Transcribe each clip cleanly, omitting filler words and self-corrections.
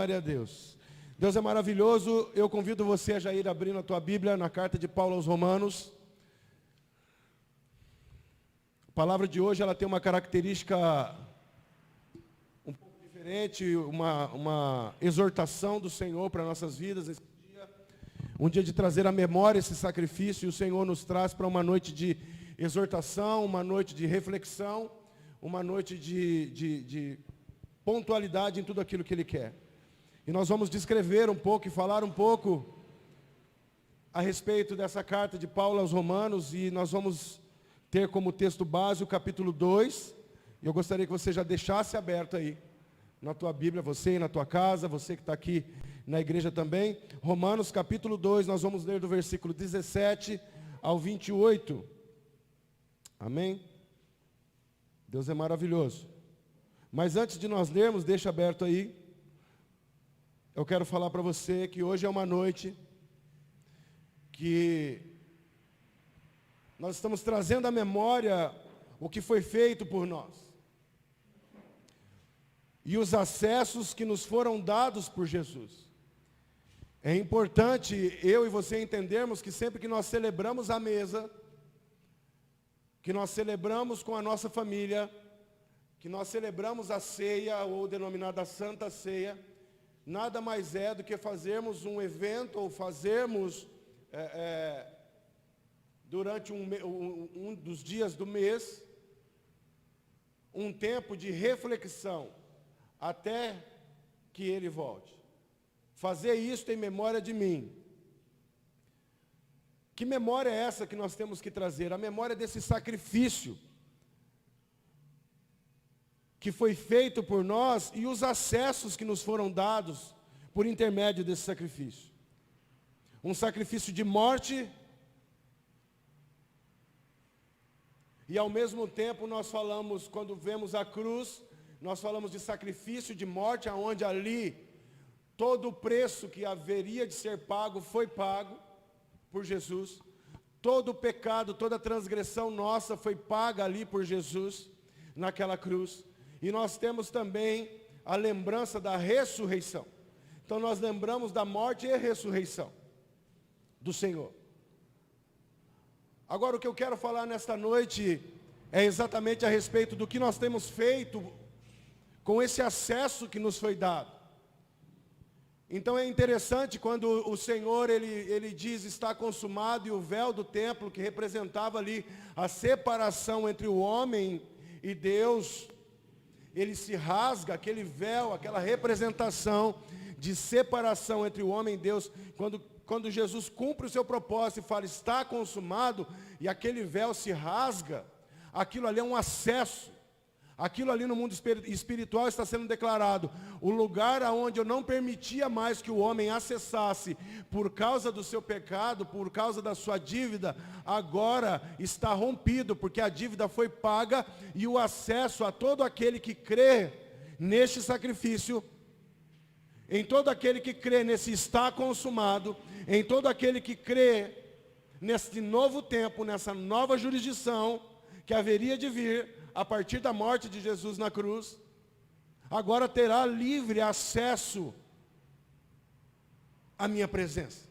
Glória a Deus. Deus é maravilhoso. Eu convido você a já ir abrindo a tua Bíblia na carta de Paulo aos Romanos. A palavra de hoje ela tem uma característica um pouco diferente, uma exortação do Senhor para nossas vidas. Esse dia, um dia de trazer à memória esse sacrifício, e o Senhor nos traz para uma noite de exortação, uma noite de reflexão, uma noite de pontualidade em tudo aquilo que Ele quer. E nós vamos descrever um pouco e falar um pouco a respeito dessa carta de Paulo aos Romanos, e nós vamos ter como texto base o capítulo 2, e eu gostaria que você já deixasse aberto aí, na tua Bíblia, você aí na tua casa, você que está aqui na igreja também. Romanos capítulo 2, nós vamos ler do versículo 17 ao 28. Amém? Deus é maravilhoso. Mas antes de nós lermos, deixa aberto aí. Eu quero falar para você que hoje é uma noite que nós estamos trazendo à memória o que foi feito por nós. E os acessos que nos foram dados por Jesus. É importante eu e você entendermos que sempre que nós celebramos a mesa, que nós celebramos com a nossa família, que nós celebramos a ceia, ou denominada Santa Ceia, nada mais é do que fazermos um evento, ou fazermos, durante um dos dias do mês, um tempo de reflexão, até que Ele volte. Fazer isso em memória de mim. Que memória é essa que nós temos que trazer? A memória desse sacrifício que foi feito por nós e os acessos que nos foram dados por intermédio desse sacrifício. Um sacrifício de morte e ao mesmo tempo nós falamos, quando vemos a cruz, nós falamos de sacrifício de morte, aonde ali todo o preço que haveria de ser pago foi pago por Jesus. Todo o pecado, toda a transgressão nossa foi paga ali por Jesus, naquela cruz. E nós temos também a lembrança da ressurreição. Então nós lembramos da morte e ressurreição do Senhor. Agora o que eu quero falar nesta noite é exatamente a respeito do que nós temos feito com esse acesso que nos foi dado. Então é interessante quando o Senhor, ele diz, está consumado, e o véu do templo, que representava ali a separação entre o homem e Deus, ele se rasga, aquele véu, aquela representação de separação entre o homem e Deus, quando Jesus cumpre o seu propósito e fala, está consumado, e aquele véu se rasga, aquilo ali é um acesso. Aquilo ali no mundo espiritual está sendo declarado. O lugar aonde eu não permitia mais que o homem acessasse por causa do seu pecado, por causa da sua dívida, agora está rompido, porque a dívida foi paga e o acesso a todo aquele que crê neste sacrifício, em todo aquele que crê nesse está consumado, em todo aquele que crê nesse novo tempo, nessa nova jurisdição que haveria de vir, a partir da morte de Jesus na cruz, agora terá livre acesso à minha presença.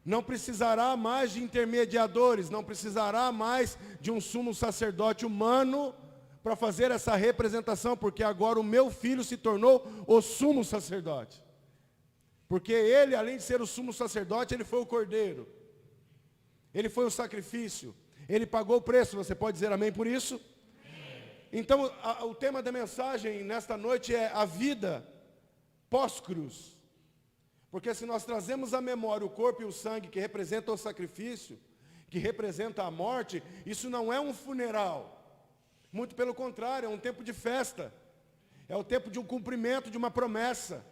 Não precisará mais de intermediadores, não precisará mais de um sumo sacerdote humano para fazer essa representação, porque agora o meu filho se tornou o sumo sacerdote. Porque ele, além de ser o sumo sacerdote, ele foi o cordeiro. Ele foi o sacrifício. Ele pagou o preço, você pode dizer amém por isso? Então, o tema da mensagem nesta noite é a vida pós-cruz. Porque se nós trazemos à memória o corpo e o sangue que representam o sacrifício, que representa a morte, isso não é um funeral. Muito pelo contrário, é um tempo de festa. É o tempo de um cumprimento de uma promessa.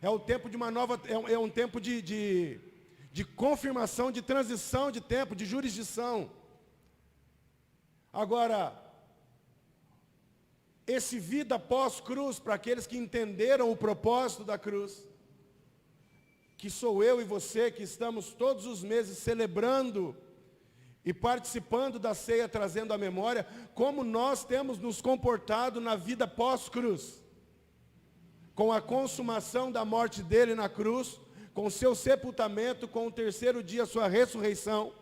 É o tempo de uma nova, é um tempo de confirmação, de transição de tempo, de jurisdição. Agora, esse vida pós-cruz, para aqueles que entenderam o propósito da cruz, que sou eu e você, que estamos todos os meses celebrando e participando da ceia, trazendo à memória, como nós temos nos comportado na vida pós-cruz. com a consumação da morte dele na cruz, com seu sepultamento, com o terceiro dia sua ressurreição,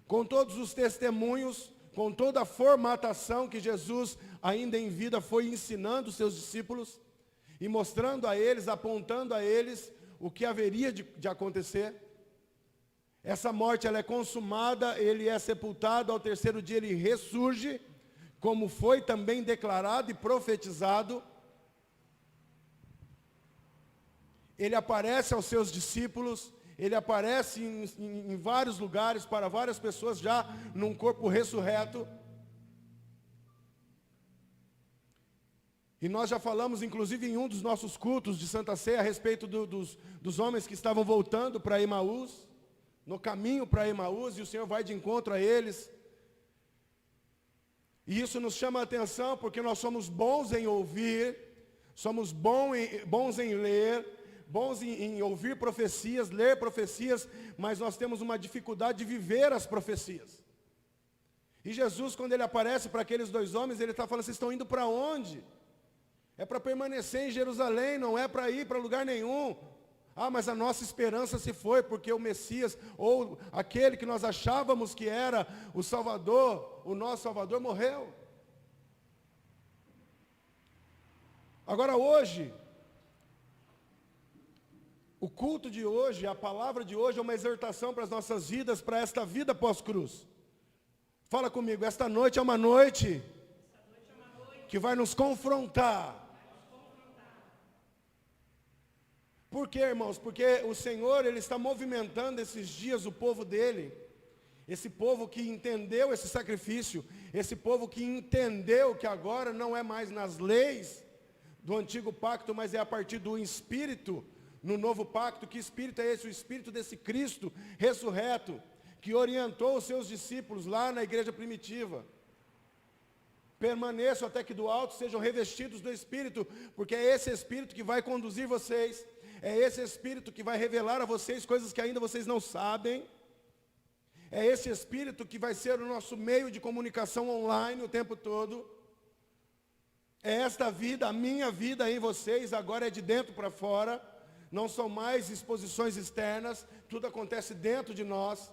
com todos os testemunhos, com toda a formatação que Jesus, ainda em vida, foi ensinando os seus discípulos e mostrando a eles, apontando a eles o que haveria de acontecer. Essa morte ela é consumada, ele é sepultado, ao terceiro dia ele ressurge, como foi também declarado e profetizado. Ele aparece aos seus discípulos, ele aparece em vários lugares, para várias pessoas, já num corpo ressurreto. E nós já falamos, inclusive, em um dos nossos cultos de Santa Ceia, a respeito dos homens que estavam voltando para Emaús, no caminho para Emaús, e o Senhor vai de encontro a eles. E isso nos chama a atenção, porque nós somos bons em ouvir, somos bons em ler, bons em ouvir profecias, ler profecias, mas nós temos uma dificuldade de viver as profecias. E Jesus, quando ele aparece para aqueles dois homens, ele está falando, vocês estão indo para onde? É para permanecer em Jerusalém, não é para ir para lugar nenhum. Ah, mas a nossa esperança se foi, porque o Messias, ou aquele que nós achávamos que era o Salvador, o nosso Salvador, morreu. Agora hoje, o culto de hoje, a palavra de hoje é uma exortação para as nossas vidas, para esta vida pós-cruz. Fala comigo, esta noite é uma noite que vai nos confrontar. Por quê, irmãos? Porque o Senhor, Ele está movimentando esses dias o povo dEle, esse povo que entendeu esse sacrifício, esse povo que entendeu que agora não é mais nas leis do antigo pacto, mas é a partir do Espírito, no novo pacto. Que Espírito é esse? O Espírito desse Cristo ressurreto, que orientou os seus discípulos lá na igreja primitiva. Permaneçam até que do alto sejam revestidos do Espírito, porque é esse Espírito que vai conduzir vocês, é esse Espírito que vai revelar a vocês coisas que ainda vocês não sabem, é esse Espírito que vai ser o nosso meio de comunicação online o tempo todo. É esta vida, a minha vida em vocês, agora é de dentro para fora, não são mais exposições externas, tudo acontece dentro de nós.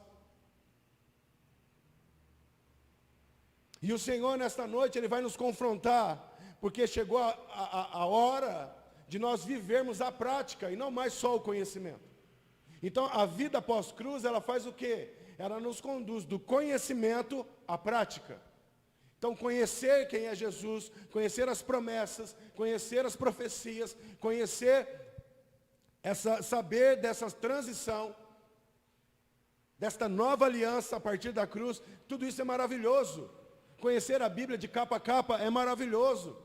E o Senhor nesta noite, Ele vai nos confrontar, porque chegou a hora de nós vivermos a prática e não mais só o conhecimento. Então a vida pós-cruz, ela faz o quê? Ela nos conduz do conhecimento à prática. Então conhecer quem é Jesus, conhecer as promessas, conhecer as profecias, saber dessa transição, desta nova aliança a partir da cruz, tudo isso é maravilhoso. Conhecer a Bíblia de capa a capa é maravilhoso.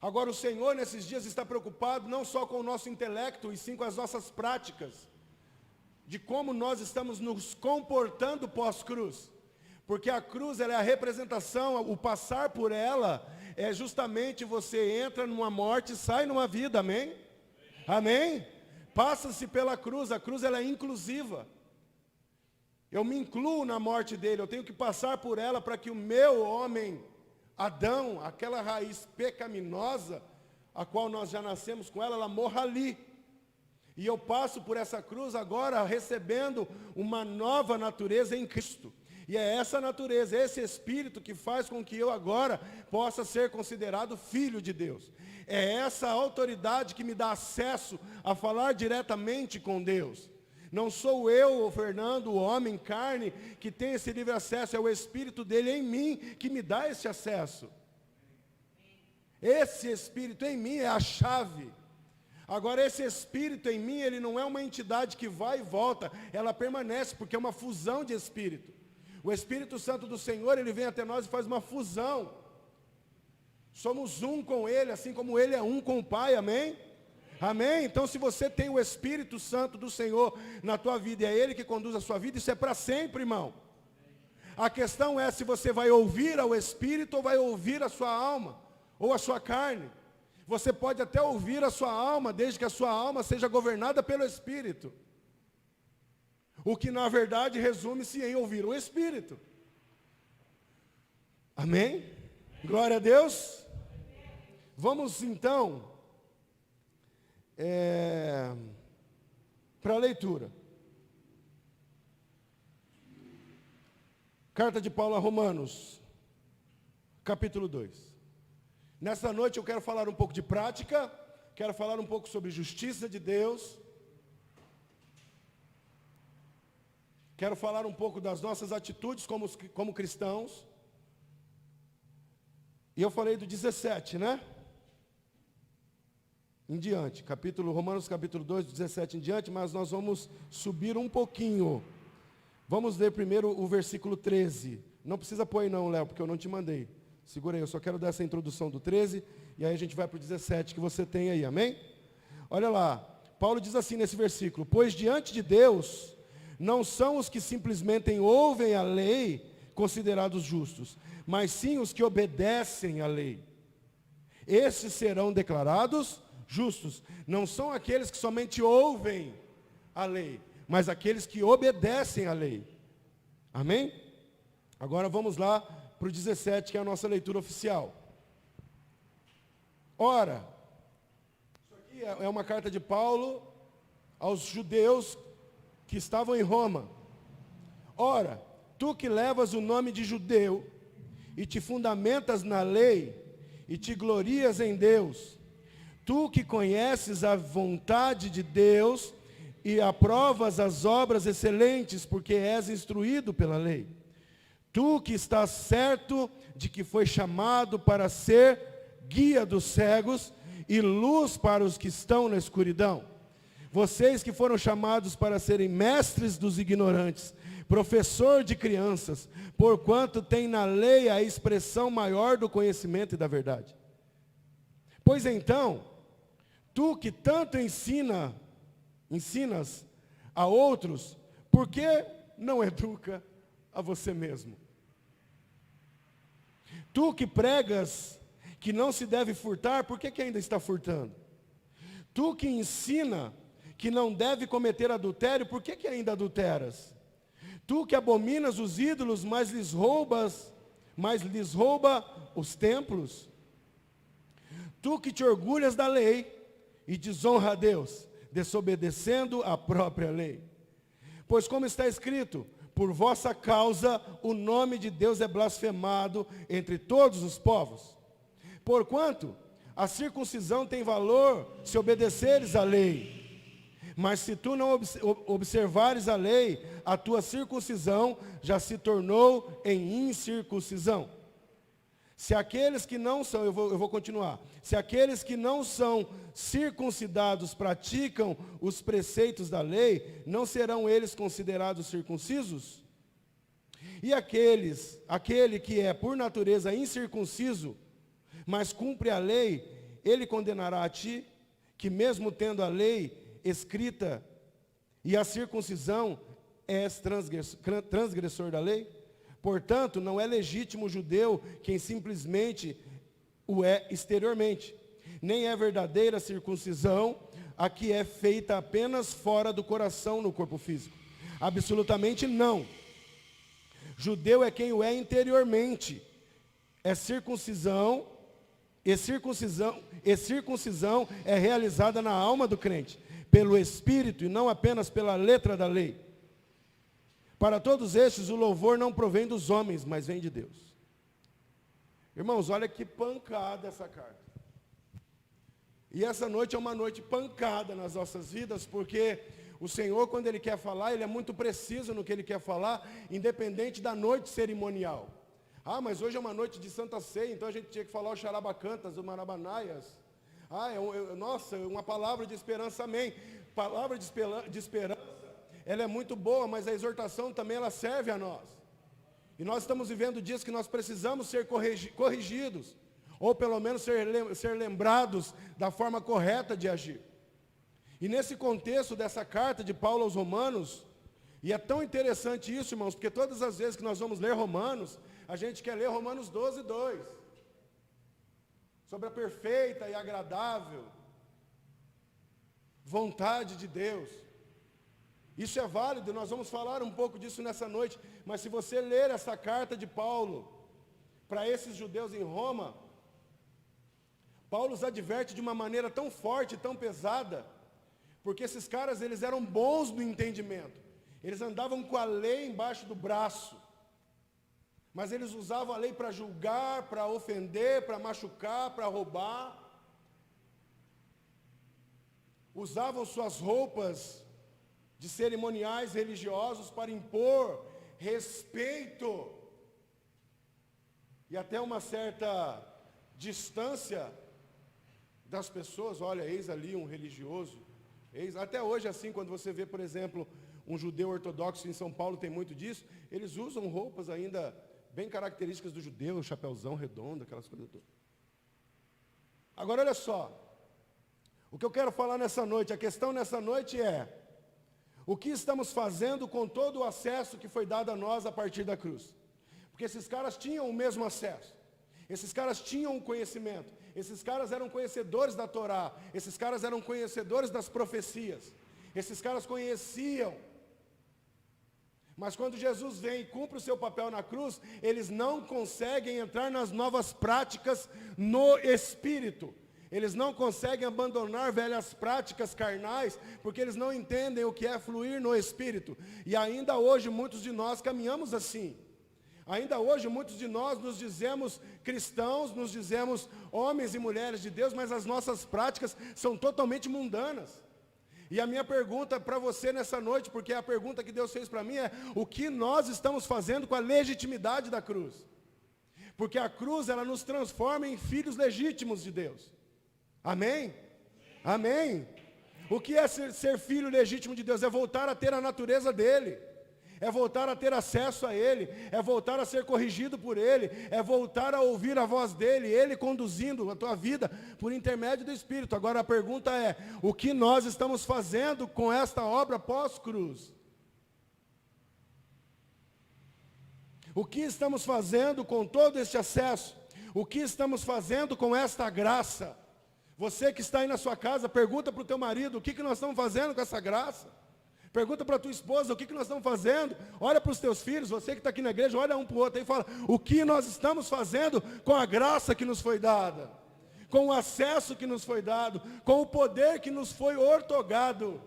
Agora o Senhor nesses dias está preocupado não só com o nosso intelecto, e sim com as nossas práticas, de como nós estamos nos comportando pós-cruz. Porque a cruz ela é a representação, o passar por ela, é justamente você entra numa morte e sai numa vida, amém? Amém? Passa-se pela cruz, a cruz ela é inclusiva. Eu me incluo na morte dele, eu tenho que passar por ela para que o meu homem, Adão, aquela raiz pecaminosa, a qual nós já nascemos com ela, ela morra ali. E eu passo por essa cruz agora recebendo uma nova natureza em Cristo. E é essa natureza, esse Espírito que faz com que eu agora possa ser considerado filho de Deus. É essa autoridade que me dá acesso a falar diretamente com Deus. Não sou eu, o Fernando, o homem, carne, que tem esse livre acesso, é o Espírito dele em mim que me dá esse acesso. Esse Espírito em mim é a chave. Agora esse Espírito em mim, ele não é uma entidade que vai e volta, ela permanece, porque é uma fusão de Espírito. O Espírito Santo do Senhor, ele vem até nós e faz uma fusão. Somos um com Ele, assim como Ele é um com o Pai, amém? Amém? Então se você tem o Espírito Santo do Senhor na tua vida, e é Ele que conduz a sua vida, isso é para sempre, irmão. A questão é se você vai ouvir ao Espírito ou vai ouvir a sua alma, ou a sua carne. Você pode até ouvir a sua alma, desde que a sua alma seja governada pelo Espírito. O que na verdade resume-se em ouvir o Espírito. Amém? Glória a Deus. Vamos então para a leitura. Carta de Paulo a Romanos, capítulo 2. Nessa noite eu quero falar um pouco de prática, quero falar um pouco sobre justiça de Deus, quero falar um pouco das nossas atitudes como cristãos. E eu falei do 17, né? Em diante, Romanos capítulo 2, 17 em diante, mas nós vamos subir um pouquinho. Vamos ler primeiro o versículo 13. Não precisa pôr aí não, Léo, porque eu não te mandei. Segura aí, eu só quero dar essa introdução do 13, e aí a gente vai para o 17 que você tem aí, amém? Olha lá, Paulo diz assim nesse versículo: pois diante de Deus, não são os que simplesmente ouvem a lei considerados justos, mas sim os que obedecem à lei. Esses serão declarados justos. Não são aqueles que somente ouvem a lei, mas aqueles que obedecem à lei. Amém? Agora vamos lá para o 17, que é a nossa leitura oficial. Ora, isso aqui é uma carta de Paulo aos judeus que estavam em Roma. Ora, tu que levas o nome de judeu e te fundamentas na lei e te glorias em Deus, tu que conheces a vontade de Deus e aprovas as obras excelentes, porque és instruído pela lei. Tu que estás certo de que foi chamado para ser guia dos cegos e luz para os que estão na escuridão. Vocês que foram chamados para serem mestres dos ignorantes, professor de crianças, porquanto tem na lei a expressão maior do conhecimento e da verdade. Pois então, tu que tanto ensinas a outros, por que não educa a você mesmo? Tu que pregas que não se deve furtar, por que ainda está furtando? Tu que ensina que não deve cometer adultério, por que ainda adulteras? Tu que abominas os ídolos, mas lhes rouba os templos? Tu que te orgulhas da lei e desonra a Deus, desobedecendo a própria lei. Pois como está escrito, por vossa causa o nome de Deus é blasfemado entre todos os povos. Porquanto a circuncisão tem valor se obedeceres à lei. Mas se tu não observares a lei, a tua circuncisão já se tornou em incircuncisão. Se aqueles que não são, eu vou continuar. Se aqueles que não são circuncidados praticam os preceitos da lei, não serão eles considerados circuncisos? E aquele que é por natureza incircunciso, mas cumpre a lei, ele condenará a ti, que mesmo tendo a lei escrita e a circuncisão, és transgressor da lei? Portanto, não é legítimo o judeu quem simplesmente o é exteriormente, nem é verdadeira circuncisão a que é feita apenas fora do coração no corpo físico. Absolutamente não. Judeu é quem o é interiormente. Circuncisão é realizada na alma do crente, pelo Espírito e não apenas pela letra da lei. Para todos estes, o louvor não provém dos homens, mas vem de Deus. Irmãos, olha que pancada essa carta. E essa noite é uma noite pancada nas nossas vidas, porque o Senhor, quando Ele quer falar, Ele é muito preciso no que Ele quer falar, independente da noite cerimonial. Ah, mas hoje é uma noite de Santa Ceia, então a gente tinha que falar o Xarabacantas, o Marabanaias. Ah, nossa, uma palavra de esperança, amém. Palavra de esperança. Ela é muito boa, mas a exortação também ela serve a nós. E nós estamos vivendo dias que nós precisamos ser corrigidos, ou pelo menos ser lembrados da forma correta de agir. E nesse contexto dessa carta de Paulo aos Romanos, e é tão interessante isso, irmãos, porque todas as vezes que nós vamos ler Romanos, a gente quer ler Romanos 12, 2. Sobre a perfeita e agradável vontade de Deus. Isso é válido, nós vamos falar um pouco disso nessa noite, mas se você ler essa carta de Paulo, para esses judeus em Roma, Paulo os adverte de uma maneira tão forte, tão pesada, porque esses caras, eles eram bons no entendimento. Eles andavam com a lei embaixo do braço. Mas eles usavam a lei para julgar, para ofender, para machucar, para roubar. Usavam suas roupas de cerimoniais religiosos para impor respeito e até uma certa distância das pessoas. Olha, eis ali um religioso. Até hoje, assim, quando você vê, por exemplo, um judeu ortodoxo em São Paulo, tem muito disso, eles usam roupas ainda bem características do judeu, chapéuzão redondo, aquelas coisas todas. Agora, olha só, o que eu quero falar nessa noite, a questão nessa noite é, o que estamos fazendo com todo o acesso que foi dado a nós a partir da cruz? Porque esses caras tinham o mesmo acesso, esses caras tinham o conhecimento, esses caras eram conhecedores da Torá, esses caras eram conhecedores das profecias, esses caras conheciam. Mas quando Jesus vem e cumpre o seu papel na cruz, eles não conseguem entrar nas novas práticas no Espírito. Eles não conseguem abandonar velhas práticas carnais, porque eles não entendem o que é fluir no Espírito. E ainda hoje muitos de nós caminhamos assim. Ainda hoje muitos de nós nos dizemos cristãos, nos dizemos homens e mulheres de Deus, mas as nossas práticas são totalmente mundanas. E a minha pergunta para você nessa noite, porque a pergunta que Deus fez para mim é: o que nós estamos fazendo com a legitimidade da cruz? Porque a cruz, ela nos transforma em filhos legítimos de Deus. Amém? Amém? O que é ser filho legítimo de Deus? É voltar a ter a natureza dele. É voltar a ter acesso a ele. É voltar a ser corrigido por ele. É voltar a ouvir a voz dele. Ele conduzindo a tua vida por intermédio do Espírito. Agora a pergunta é: o que nós estamos fazendo com esta obra pós-cruz? O que estamos fazendo com todo este acesso? O que estamos fazendo com esta graça? Você que está aí na sua casa, pergunta para o teu marido: o que nós estamos fazendo com essa graça? Pergunta para a tua esposa: o que nós estamos fazendo? Olha para os teus filhos, você que está aqui na igreja, olha um para o outro e fala: o que nós estamos fazendo com a graça que nos foi dada? Com o acesso que nos foi dado? Com o poder que nos foi outorgado?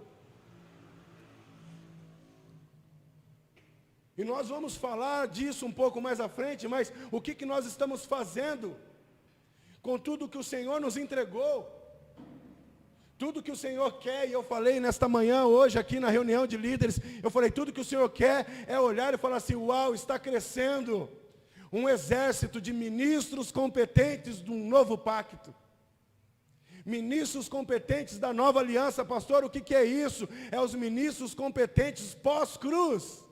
E nós vamos falar disso um pouco mais à frente, mas o que nós estamos fazendo com tudo que o Senhor nos entregou? Tudo que o Senhor quer, e eu falei nesta manhã, hoje, aqui na reunião de líderes, eu falei, tudo que o Senhor quer é olhar e falar assim: uau, está crescendo um exército de ministros competentes de um novo pacto. Ministros competentes da nova aliança. Pastor, o que é isso? É os ministros competentes pós-cruz.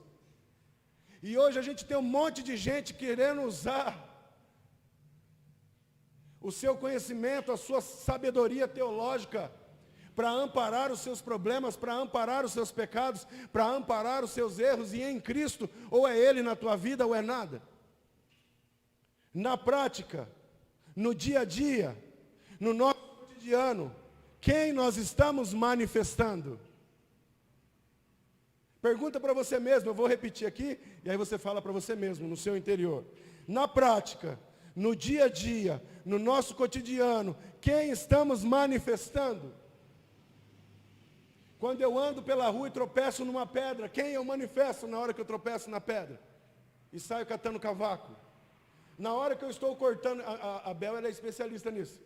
E hoje a gente tem um monte de gente querendo usar o seu conhecimento, a sua sabedoria teológica, para amparar os seus problemas, para amparar os seus pecados, para amparar os seus erros, e em Cristo, ou é Ele na tua vida, ou é nada. Na prática, no dia a dia, no nosso cotidiano, quem nós estamos manifestando? Pergunta para você mesmo, eu vou repetir aqui, e aí você fala para você mesmo, no seu interior. Na prática, no dia a dia, no nosso cotidiano, quem estamos manifestando? Quando eu ando pela rua e tropeço numa pedra, quem eu manifesto na hora que eu tropeço na pedra? E saio catando cavaco. Na hora que eu estou cortando, a Bel, ela é especialista nisso.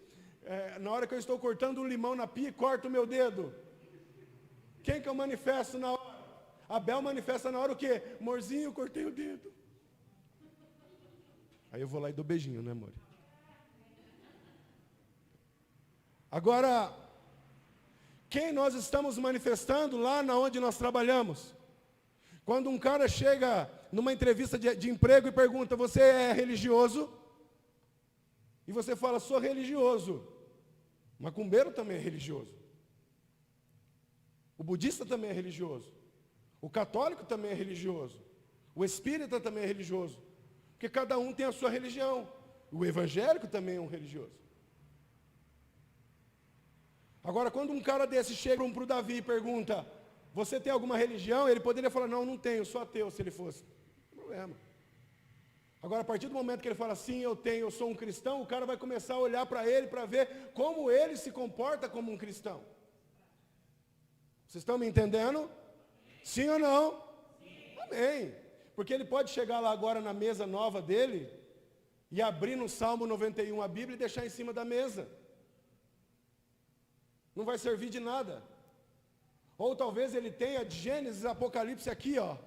Na hora que eu estou cortando um limão na pia e corto o meu dedo, quem que eu manifesto na hora? A Bel manifesta na hora o quê? Amorzinho, eu cortei o dedo. Aí eu vou lá e dou beijinho, né, amor? Agora, quem nós estamos manifestando lá na onde nós trabalhamos? Quando um cara chega numa entrevista de emprego e pergunta: você é religioso? E você fala: sou religioso. O macumbeiro também é religioso. O budista também é religioso. O católico também é religioso. O espírita também é religioso. Porque cada um tem a sua religião. O evangélico também é um religioso. Agora, quando um cara desse chega para o Davi e pergunta: você tem alguma religião? Ele poderia falar: não, não tenho, sou ateu, se ele fosse. Não tem problema. Agora, a partir do momento que ele fala assim, eu sou um cristão, o cara vai começar a olhar para ele para ver como ele se comporta como um cristão. Vocês estão me entendendo? Sim ou não? Sim. Amém. Porque ele pode chegar lá agora na mesa nova dele e abrir no Salmo 91 a Bíblia e deixar em cima da mesa. Não vai servir de nada. Ou talvez ele tenha Gênesis, Apocalipse aqui, ó.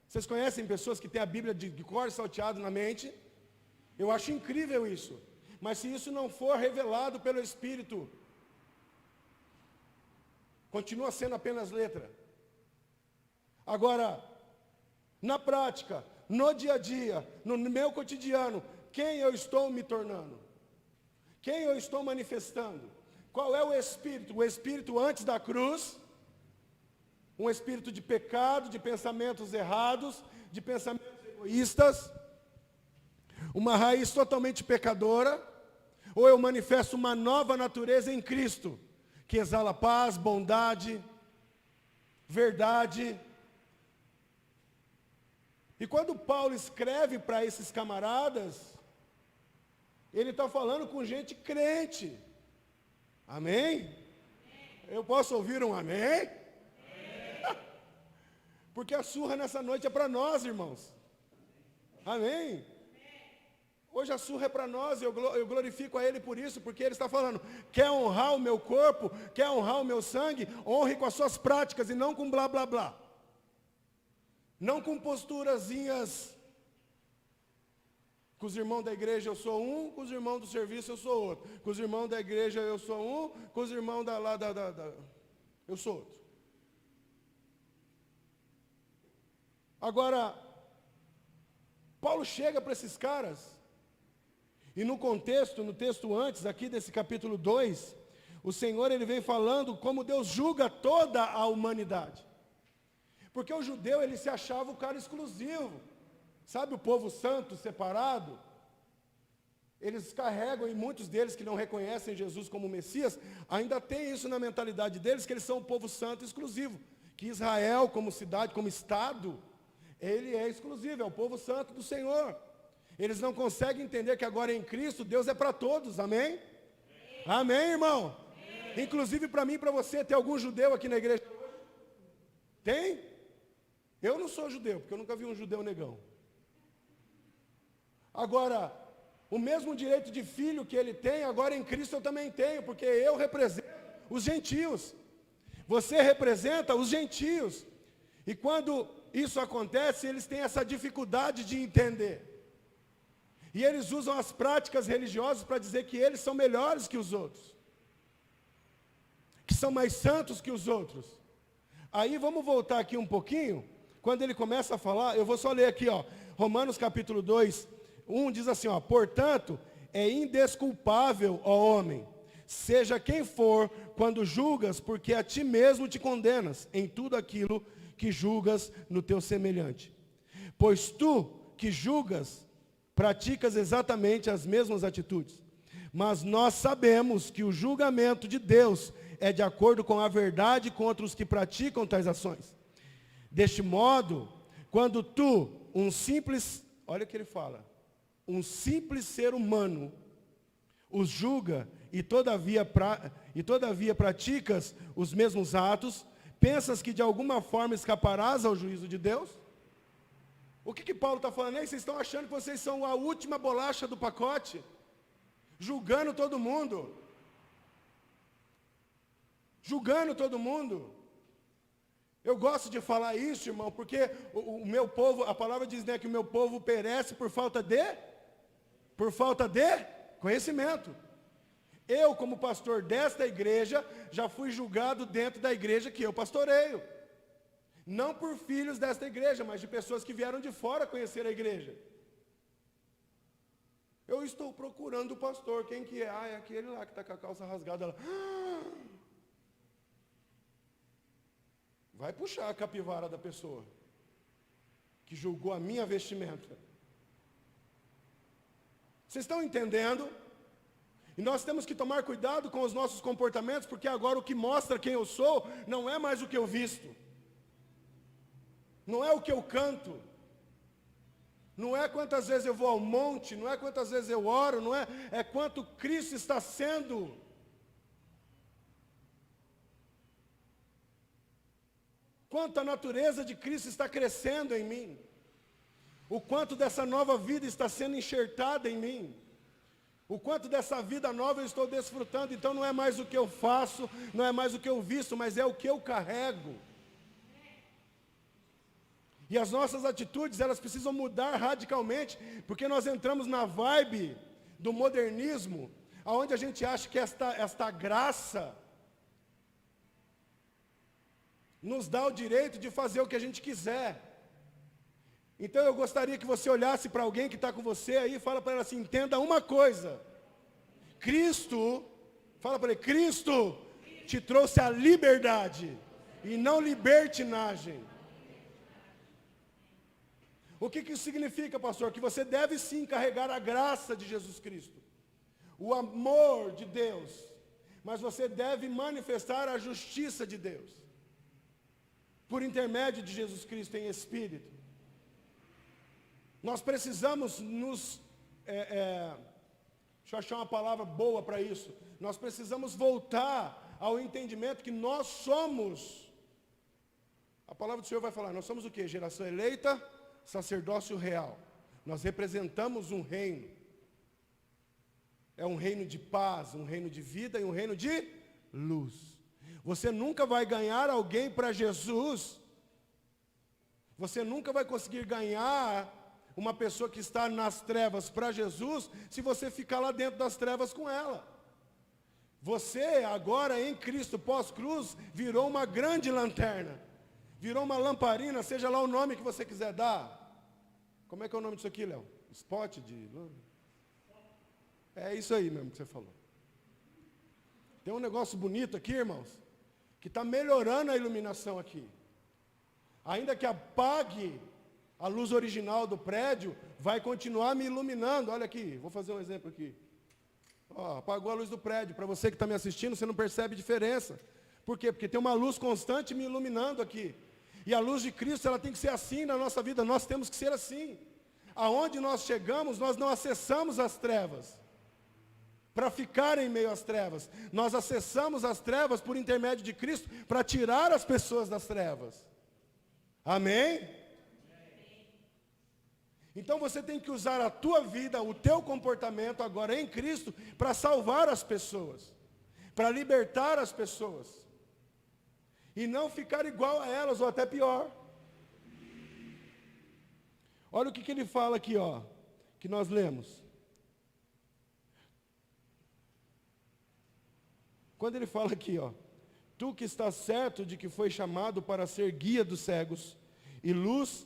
Vocês conhecem pessoas que têm a Bíblia de cor salteado na mente? Eu acho incrível isso. Mas se isso não for revelado pelo Espírito, continua sendo apenas letra. Agora, na prática, no dia a dia, no meu cotidiano, quem eu estou me tornando? Quem eu estou manifestando? Qual é o Espírito? O Espírito antes da cruz, um espírito de pecado, de pensamentos errados, de pensamentos egoístas, uma raiz totalmente pecadora, ou eu manifesto uma nova natureza em Cristo, que exala paz, bondade, verdade. E quando Paulo escreve para esses camaradas, ele está falando com gente crente. Amém? Eu posso ouvir um amém? Porque a surra nessa noite é para nós, irmãos. Amém? Hoje a surra é para nós, eu glorifico a Ele por isso, porque Ele está falando, quer honrar o meu corpo, quer honrar o meu sangue, honre com as suas práticas e não com blá blá blá. Não com posturazinhas. Com os irmãos da igreja eu sou um, com os irmãos do serviço eu sou outro. Com os irmãos da igreja eu sou um, com os irmãos eu sou outro. Agora, Paulo chega para esses caras, e no contexto, no texto antes, aqui desse capítulo 2, o Senhor ele vem falando como Deus julga toda a humanidade. Porque o judeu ele se achava o cara exclusivo. Sabe o povo santo, separado? Eles carregam, e muitos deles que não reconhecem Jesus como Messias, ainda tem isso na mentalidade deles, que eles são o povo santo exclusivo. Que Israel, como cidade, como Estado, ele é exclusivo, é o povo santo do Senhor. Eles não conseguem entender que agora em Cristo, Deus é para todos, amém? Amém, irmão? Amém. Inclusive para mim e para você, tem algum judeu aqui na igreja hoje? Tem? Eu não sou judeu, porque eu nunca vi um judeu negão. Agora, o mesmo direito de filho que ele tem, agora em Cristo eu também tenho, porque eu represento os gentios. Você representa os gentios. E quando isso acontece, eles têm essa dificuldade de entender. E eles usam as práticas religiosas para dizer que eles são melhores que os outros. Que são mais santos que os outros. Aí vamos voltar aqui um pouquinho. Quando ele começa a falar, eu vou só ler aqui, ó. Romanos capítulo 2, 1 diz assim, ó. Portanto, é indesculpável, ó homem, seja quem for, quando julgas, porque a ti mesmo te condenas em tudo aquilo que julgas no teu semelhante. Pois tu que julgas, praticas exatamente as mesmas atitudes. Mas nós sabemos que o julgamento de Deus é de acordo com a verdade contra os que praticam tais ações. Deste modo, quando tu, um simples, olha o que ele fala, um simples ser humano, os julga e todavia praticas os mesmos atos, pensas que de alguma forma escaparás ao juízo de Deus? O que Paulo está falando aí? Vocês estão achando que vocês são a última bolacha do pacote? Julgando todo mundo. Julgando todo mundo. Eu gosto de falar isso, irmão, porque o meu povo, a palavra diz, né, que o meu povo perece por falta de conhecimento. Eu, como pastor desta igreja, já fui julgado dentro da igreja que eu pastoreio. Não por filhos desta igreja, mas de pessoas que vieram de fora conhecer a igreja. Eu estou procurando o pastor, quem que é? Ah, é aquele lá que está com a calça rasgada. Ela, vai puxar a capivara da pessoa que julgou a minha vestimenta. Vocês estão entendendo? E nós temos que tomar cuidado com os nossos comportamentos, porque agora o que mostra quem eu sou não é mais o que eu visto. Não é o que eu canto. Não é quantas vezes eu vou ao monte, não é quantas vezes eu oro, não é, é quanto Cristo está sendo. Quanto a natureza de Cristo está crescendo em mim. O quanto dessa nova vida está sendo enxertada em mim. O quanto dessa vida nova eu estou desfrutando. Então não é mais o que eu faço, não é mais o que eu visto, mas é o que eu carrego. E as nossas atitudes, elas precisam mudar radicalmente, porque nós entramos na vibe do modernismo, onde a gente acha que esta graça nos dá o direito de fazer o que a gente quiser. Então eu gostaria que você olhasse para alguém que está com você aí e fala para ela assim, entenda uma coisa. Cristo, fala para ele, Cristo te trouxe a liberdade e não libertinagem. O que isso significa, pastor? Que você deve sim carregar a graça de Jesus Cristo, o amor de Deus, mas você deve manifestar a justiça de Deus, por intermédio de Jesus Cristo em espírito. Nós precisamos deixa eu achar uma palavra boa para isso, nós precisamos voltar ao entendimento que nós somos, a palavra do Senhor vai falar, nós somos o quê? Geração eleita, sacerdócio real. Nós representamos um reino. É um reino de paz, um reino de vida e um reino de luz. Você nunca vai ganhar alguém para Jesus. Você nunca vai conseguir ganhar uma pessoa que está nas trevas para Jesus, se você ficar lá dentro das trevas com ela. Você agora em Cristo pós-cruz virou uma grande lanterna. Virou uma lamparina, seja lá o nome que você quiser dar. Como é que é o nome disso aqui, Léo? Spot de... É isso aí mesmo que você falou. Tem um negócio bonito aqui, irmãos, que está melhorando a iluminação aqui. Ainda que apague a luz original do prédio, vai continuar me iluminando. Olha aqui, vou fazer um exemplo aqui. Ó, apagou a luz do prédio. Para você que está me assistindo, você não percebe diferença. Por quê? Porque tem uma luz constante me iluminando aqui. E a luz de Cristo, ela tem que ser assim na nossa vida. Nós temos que ser assim. Aonde nós chegamos, nós não acessamos as trevas para ficar em meio às trevas. Nós acessamos as trevas por intermédio de Cristo para tirar as pessoas das trevas. Amém? Então você tem que usar a tua vida, o teu comportamento agora em Cristo para salvar as pessoas, para libertar as pessoas. E não ficar igual a elas, ou até pior. Olha o que ele fala aqui, ó, que nós lemos. Quando ele fala aqui, ó, tu que estás certo de que foi chamado para ser guia dos cegos e luz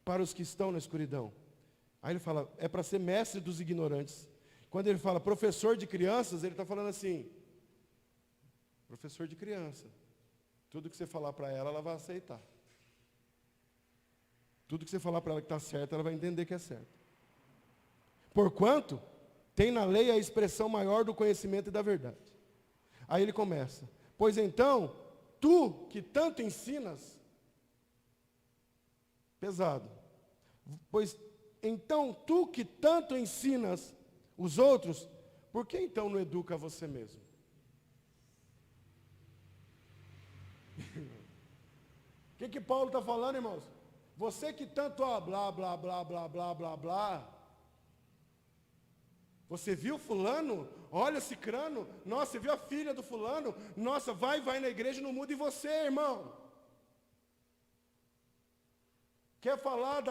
para os que estão na escuridão. Aí ele fala, é para ser mestre dos ignorantes. Quando ele fala professor de crianças, ele está falando assim, professor de criança. Tudo que você falar para ela, ela vai aceitar. Tudo que você falar para ela que está certo, ela vai entender que é certo. Porquanto, tem na lei a expressão maior do conhecimento e da verdade. Aí ele começa, pois então, tu que tanto ensinas, pesado, pois então, tu que tanto ensinas os outros, por que então não educa você mesmo? O que Paulo está falando, irmãos? Você que tanto, ó, blá, blá, blá, blá, blá, blá, blá. Você viu fulano? Olha cicrano. Nossa, você viu a filha do fulano? Nossa, vai na igreja e não muda. E você, irmão? Quer falar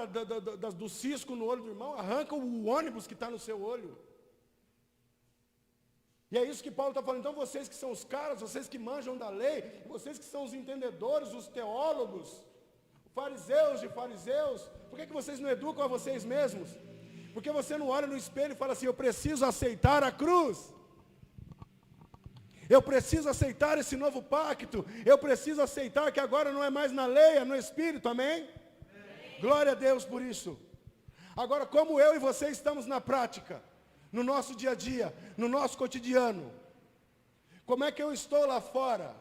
do cisco no olho do irmão? Arranca o ônibus que está no seu olho. E é isso que Paulo está falando. Então vocês que são os caras, vocês que manjam da lei, vocês que são os entendedores, os teólogos, fariseus de fariseus, por que vocês não educam a vocês mesmos? Porque você não olha no espelho e fala assim, eu preciso aceitar a cruz. Eu preciso aceitar esse novo pacto. Eu preciso aceitar que agora não é mais na lei, é no Espírito, amém? Glória a Deus por isso. Agora, como eu e você estamos na prática, no nosso dia a dia, no nosso cotidiano, como é que eu estou lá fora?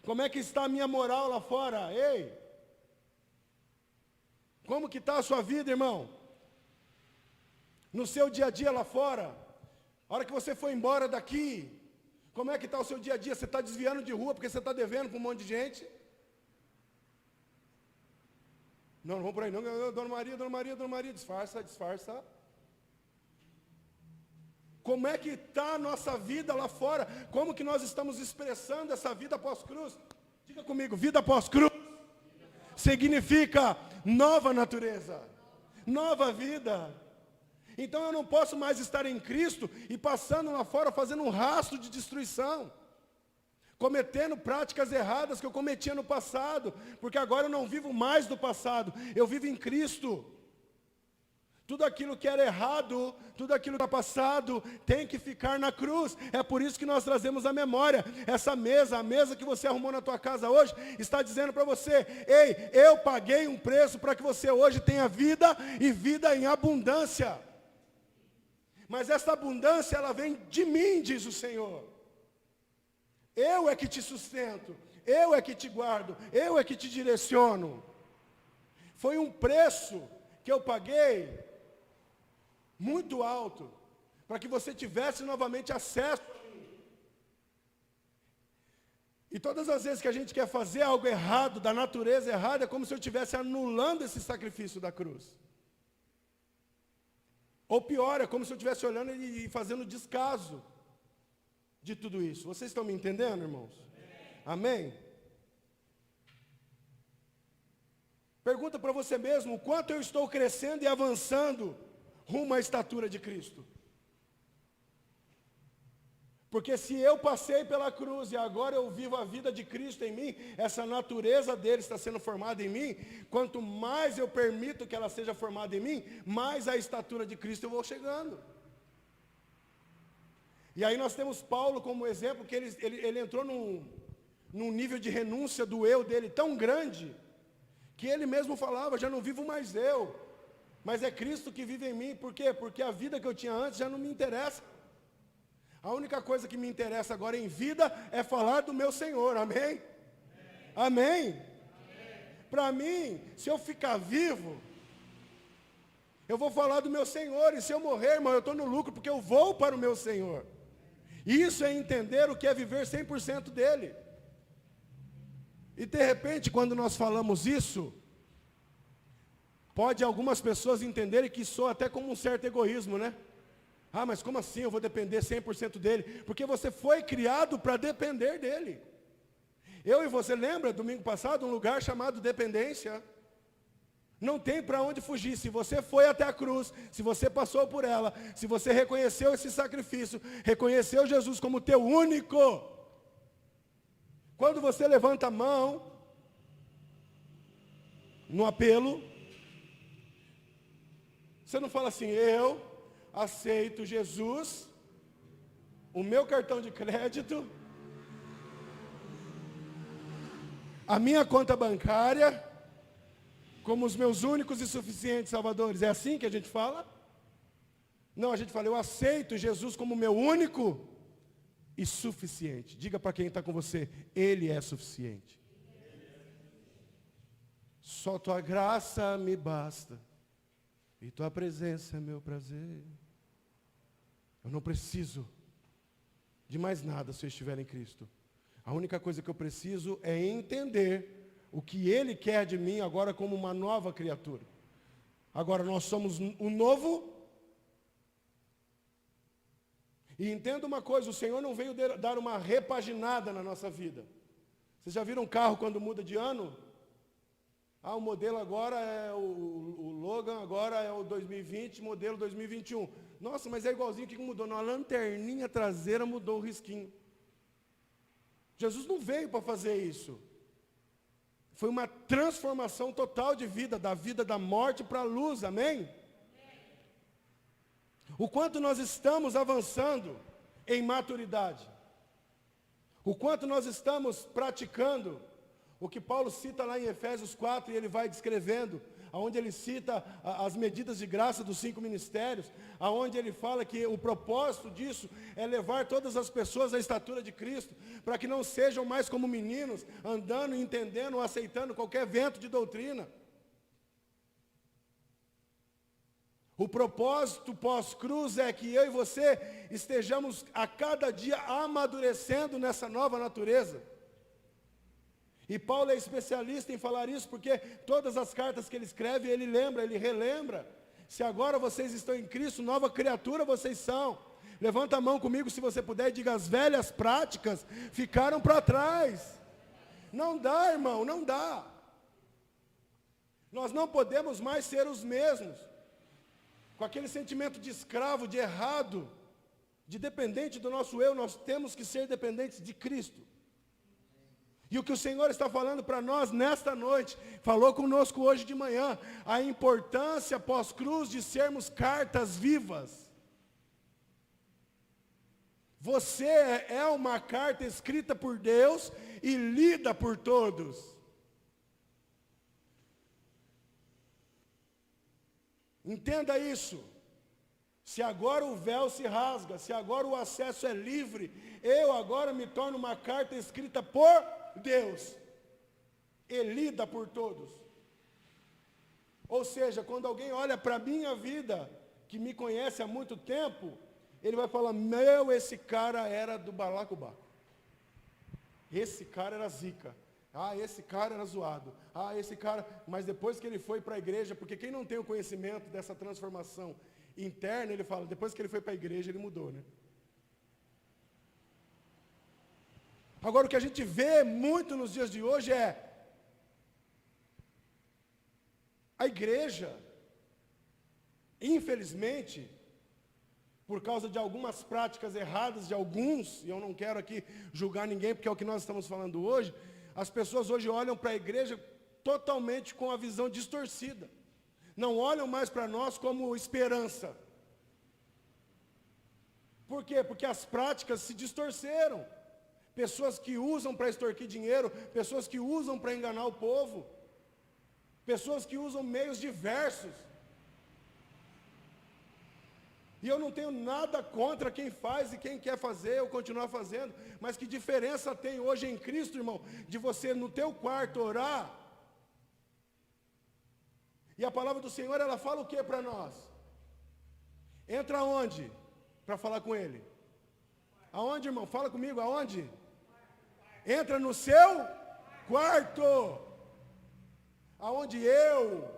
Como é que está a minha moral lá fora? Ei! Como que está a sua vida, irmão? No seu dia a dia lá fora? A hora que você foi embora daqui, como é que está o seu dia a dia? Você está desviando de rua porque você está devendo para um monte de gente? Não vamos por aí não, Dona Maria, disfarça. Como é que está a nossa vida lá fora? Como que nós estamos expressando essa vida pós-cruz? Diga comigo, vida pós-cruz significa nova natureza, nova vida. Então eu não posso mais estar em Cristo e passando lá fora fazendo um rastro de destruição, cometendo práticas erradas que eu cometia no passado, porque agora eu não vivo mais do passado, eu vivo em Cristo. Tudo aquilo que era errado, tudo aquilo que é passado, tem que ficar na cruz. É por isso que nós trazemos a memória. Essa mesa, a mesa que você arrumou na tua casa hoje, está dizendo para você: ei, eu paguei um preço para que você hoje tenha vida e vida em abundância. Mas essa abundância, ela vem de mim, diz o Senhor. Eu é que te sustento, eu é que te guardo, eu é que te direciono. Foi um preço que eu paguei muito alto, para que você tivesse novamente acesso a mim. E todas as vezes que a gente quer fazer algo errado, da natureza errada, é como se eu estivesse anulando esse sacrifício da cruz. Ou pior, é como se eu estivesse olhando e fazendo descaso de tudo isso. Vocês estão me entendendo, irmãos? Amém? Pergunta para você mesmo, o quanto eu estou crescendo e avançando rumo à estatura de Cristo. Porque se eu passei pela cruz e agora eu vivo a vida de Cristo em mim, essa natureza dele está sendo formada em mim, quanto mais eu permito que ela seja formada em mim, mais a estatura de Cristo eu vou chegando. E aí nós temos Paulo como exemplo, que ele entrou num nível de renúncia do eu dele tão grande, que ele mesmo falava: já não vivo mais eu, mas é Cristo que vive em mim. Por quê? Porque a vida que eu tinha antes já não me interessa. A única coisa que me interessa agora em vida é falar do meu Senhor, amém? Amém? Para mim, se eu ficar vivo, eu vou falar do meu Senhor, e se eu morrer, irmão, eu estou no lucro, porque eu vou para o meu Senhor. Isso é entender o que é viver 100% dele. E de repente, quando nós falamos isso, pode algumas pessoas entenderem que soa até como um certo egoísmo, né? Ah, mas como assim eu vou depender 100% dele? Porque você foi criado para depender dele. Eu e você, lembra, domingo passado, um lugar chamado dependência? Não tem para onde fugir. Se você foi até a cruz, se você passou por ela, se você reconheceu esse sacrifício, reconheceu Jesus como teu único. Quando você levanta a mão no apelo, você não fala assim: eu aceito Jesus, o meu cartão de crédito, a minha conta bancária, como os meus únicos e suficientes salvadores. É assim que a gente fala? Não, a gente fala: eu aceito Jesus como meu único e suficiente. Diga para quem está com você: Ele é suficiente. Só tua graça me basta, e tua presença é meu prazer. Eu não preciso de mais nada se eu estiver em Cristo. A única coisa que eu preciso é entender o que Ele quer de mim agora como uma nova criatura. Agora nós somos o novo. E entenda uma coisa: o Senhor não veio dar uma repaginada na nossa vida. Vocês já viram um carro quando muda de ano? Ah, o modelo agora é o Logan, agora é o 2020, modelo 2021. Nossa, mas é igualzinho, o que mudou? Na lanterninha traseira mudou o risquinho. Jesus não veio para fazer isso. Foi uma transformação total de vida, da vida da morte para a luz, amém? O quanto nós estamos avançando em maturidade. O quanto nós estamos praticando o que Paulo cita lá em Efésios 4, e ele vai descrevendo, onde ele cita as medidas de graça dos 5 ministérios, onde ele fala que o propósito disso é levar todas as pessoas à estatura de Cristo, para que não sejam mais como meninos, andando, entendendo ou aceitando qualquer vento de doutrina. O propósito pós-cruz é que eu e você estejamos a cada dia amadurecendo nessa nova natureza. E Paulo é especialista em falar isso, porque todas as cartas que ele escreve, ele lembra, ele relembra. Se agora vocês estão em Cristo, nova criatura vocês são. Levanta a mão comigo se você puder e diga: as velhas práticas ficaram para trás. Não dá, irmão, não dá. Nós não podemos mais ser os mesmos. Com aquele sentimento de escravo, de errado, de dependente do nosso eu, nós temos que ser dependentes de Cristo. E o que o Senhor está falando para nós nesta noite, falou conosco hoje de manhã, a importância pós-cruz de sermos cartas vivas. Você é uma carta escrita por Deus e lida por todos. Entenda isso. Se agora o véu se rasga, se agora o acesso é livre, eu agora me torno uma carta escrita por Deus e lida por todos. Ou seja, quando alguém olha para a minha vida, que me conhece há muito tempo, ele vai falar: esse cara era do balacobaco. Esse cara era zica. Esse cara era zoado. Esse cara... Mas depois que ele foi para a igreja, porque quem não tem o conhecimento dessa transformação interna, ele fala, depois que ele foi para a igreja, ele mudou, né? Agora, o que a gente vê muito nos dias de hoje é a igreja, infelizmente, por causa de algumas práticas erradas de alguns, e eu não quero aqui julgar ninguém, porque é o que nós estamos falando hoje, as pessoas hoje olham para a igreja totalmente com a visão distorcida. Não olham mais para nós como esperança. Por quê? Porque as práticas se distorceram. Pessoas que usam para extorquir dinheiro, pessoas que usam para enganar o povo, pessoas que usam meios diversos. E eu não tenho nada contra quem faz e quem quer fazer ou continuar fazendo, mas que diferença tem hoje em Cristo, irmão, de você no teu quarto orar, e a palavra do Senhor, ela fala o que para nós? Entra aonde? Para falar com Ele. Aonde, irmão? Fala comigo, aonde? Entra no seu quarto, aonde eu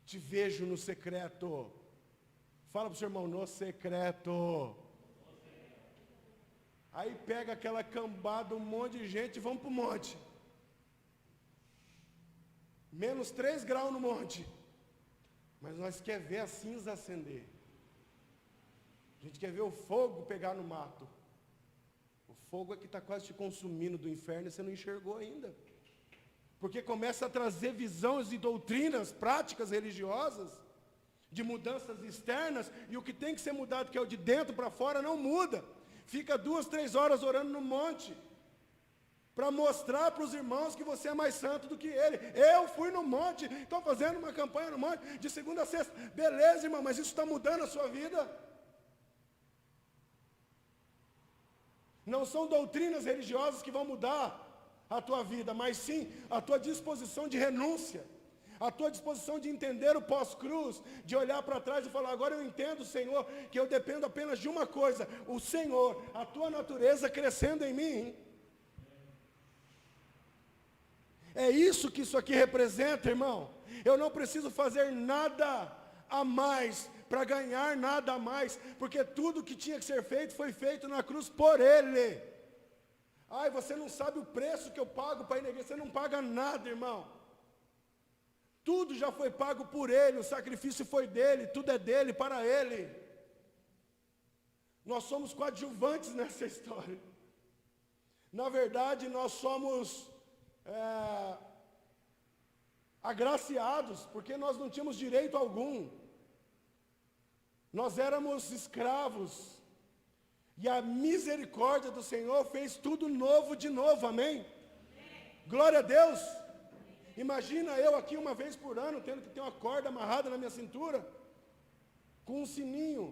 te vejo no secreto. Fala para o seu irmão, no secreto. Aí pega aquela cambada, um monte de gente e vamos para o monte. Menos 3 graus no monte. Mas nós quer ver a cinza acender. A gente quer ver o fogo pegar no mato. O fogo é que está quase te consumindo do inferno e você não enxergou ainda. Porque começa a trazer visões e doutrinas, práticas religiosas, de mudanças externas, e o que tem que ser mudado, que é o de dentro para fora, não muda. Fica 2, 3 horas orando no monte, para mostrar para os irmãos que você é mais santo do que ele. Eu fui no monte, estou fazendo uma campanha no monte, de segunda a sexta. Beleza, irmão, mas isso está mudando a sua vida? Não são doutrinas religiosas que vão mudar a tua vida, mas sim a tua disposição de renúncia. A tua disposição de entender o pós-cruz, de olhar para trás e falar, agora eu entendo, Senhor, que eu dependo apenas de uma coisa, o Senhor, a tua natureza crescendo em mim. É isso que isso aqui representa, irmão. Eu não preciso fazer nada a mais, para ganhar nada a mais, porque tudo que tinha que ser feito, foi feito na cruz por Ele. Você não sabe o preço que eu pago para ir na igreja, você não paga nada, irmão. Tudo já foi pago por Ele, o sacrifício foi dEle, tudo é dEle, para Ele. Nós somos coadjuvantes nessa história. Na verdade, nós somos agraciados, porque nós não tínhamos direito algum. Nós éramos escravos. E a misericórdia do Senhor fez tudo novo de novo, amém? Glória a Deus. Imagina eu aqui uma vez por ano, tendo que ter uma corda amarrada na minha cintura, com um sininho,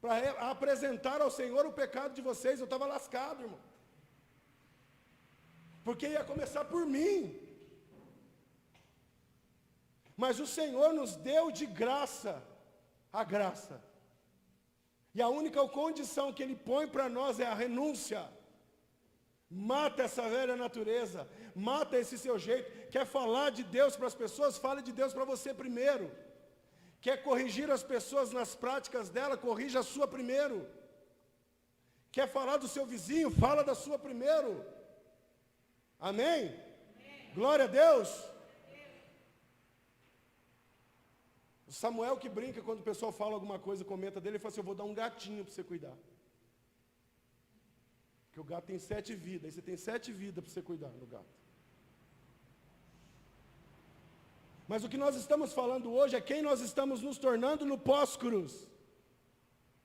para apresentar ao Senhor o pecado de vocês. Eu estava lascado, irmão. Porque ia começar por mim. Mas o Senhor nos deu de graça a graça. E a única condição que Ele põe para nós é a renúncia. Mata essa velha natureza, mata esse seu jeito. Quer falar de Deus para as pessoas? Fale de Deus para você primeiro. Quer corrigir as pessoas nas práticas dela? Corrija a sua primeiro. Quer falar do seu vizinho? Fala da sua primeiro. Amém? Glória a Deus. O Samuel que brinca quando o pessoal fala alguma coisa, comenta dele, ele fala assim, eu vou dar um gatinho para você cuidar. Porque o gato tem 7 vidas, aí você tem 7 vidas para você cuidar do gato. Mas o que nós estamos falando hoje é quem nós estamos nos tornando no pós-cruz.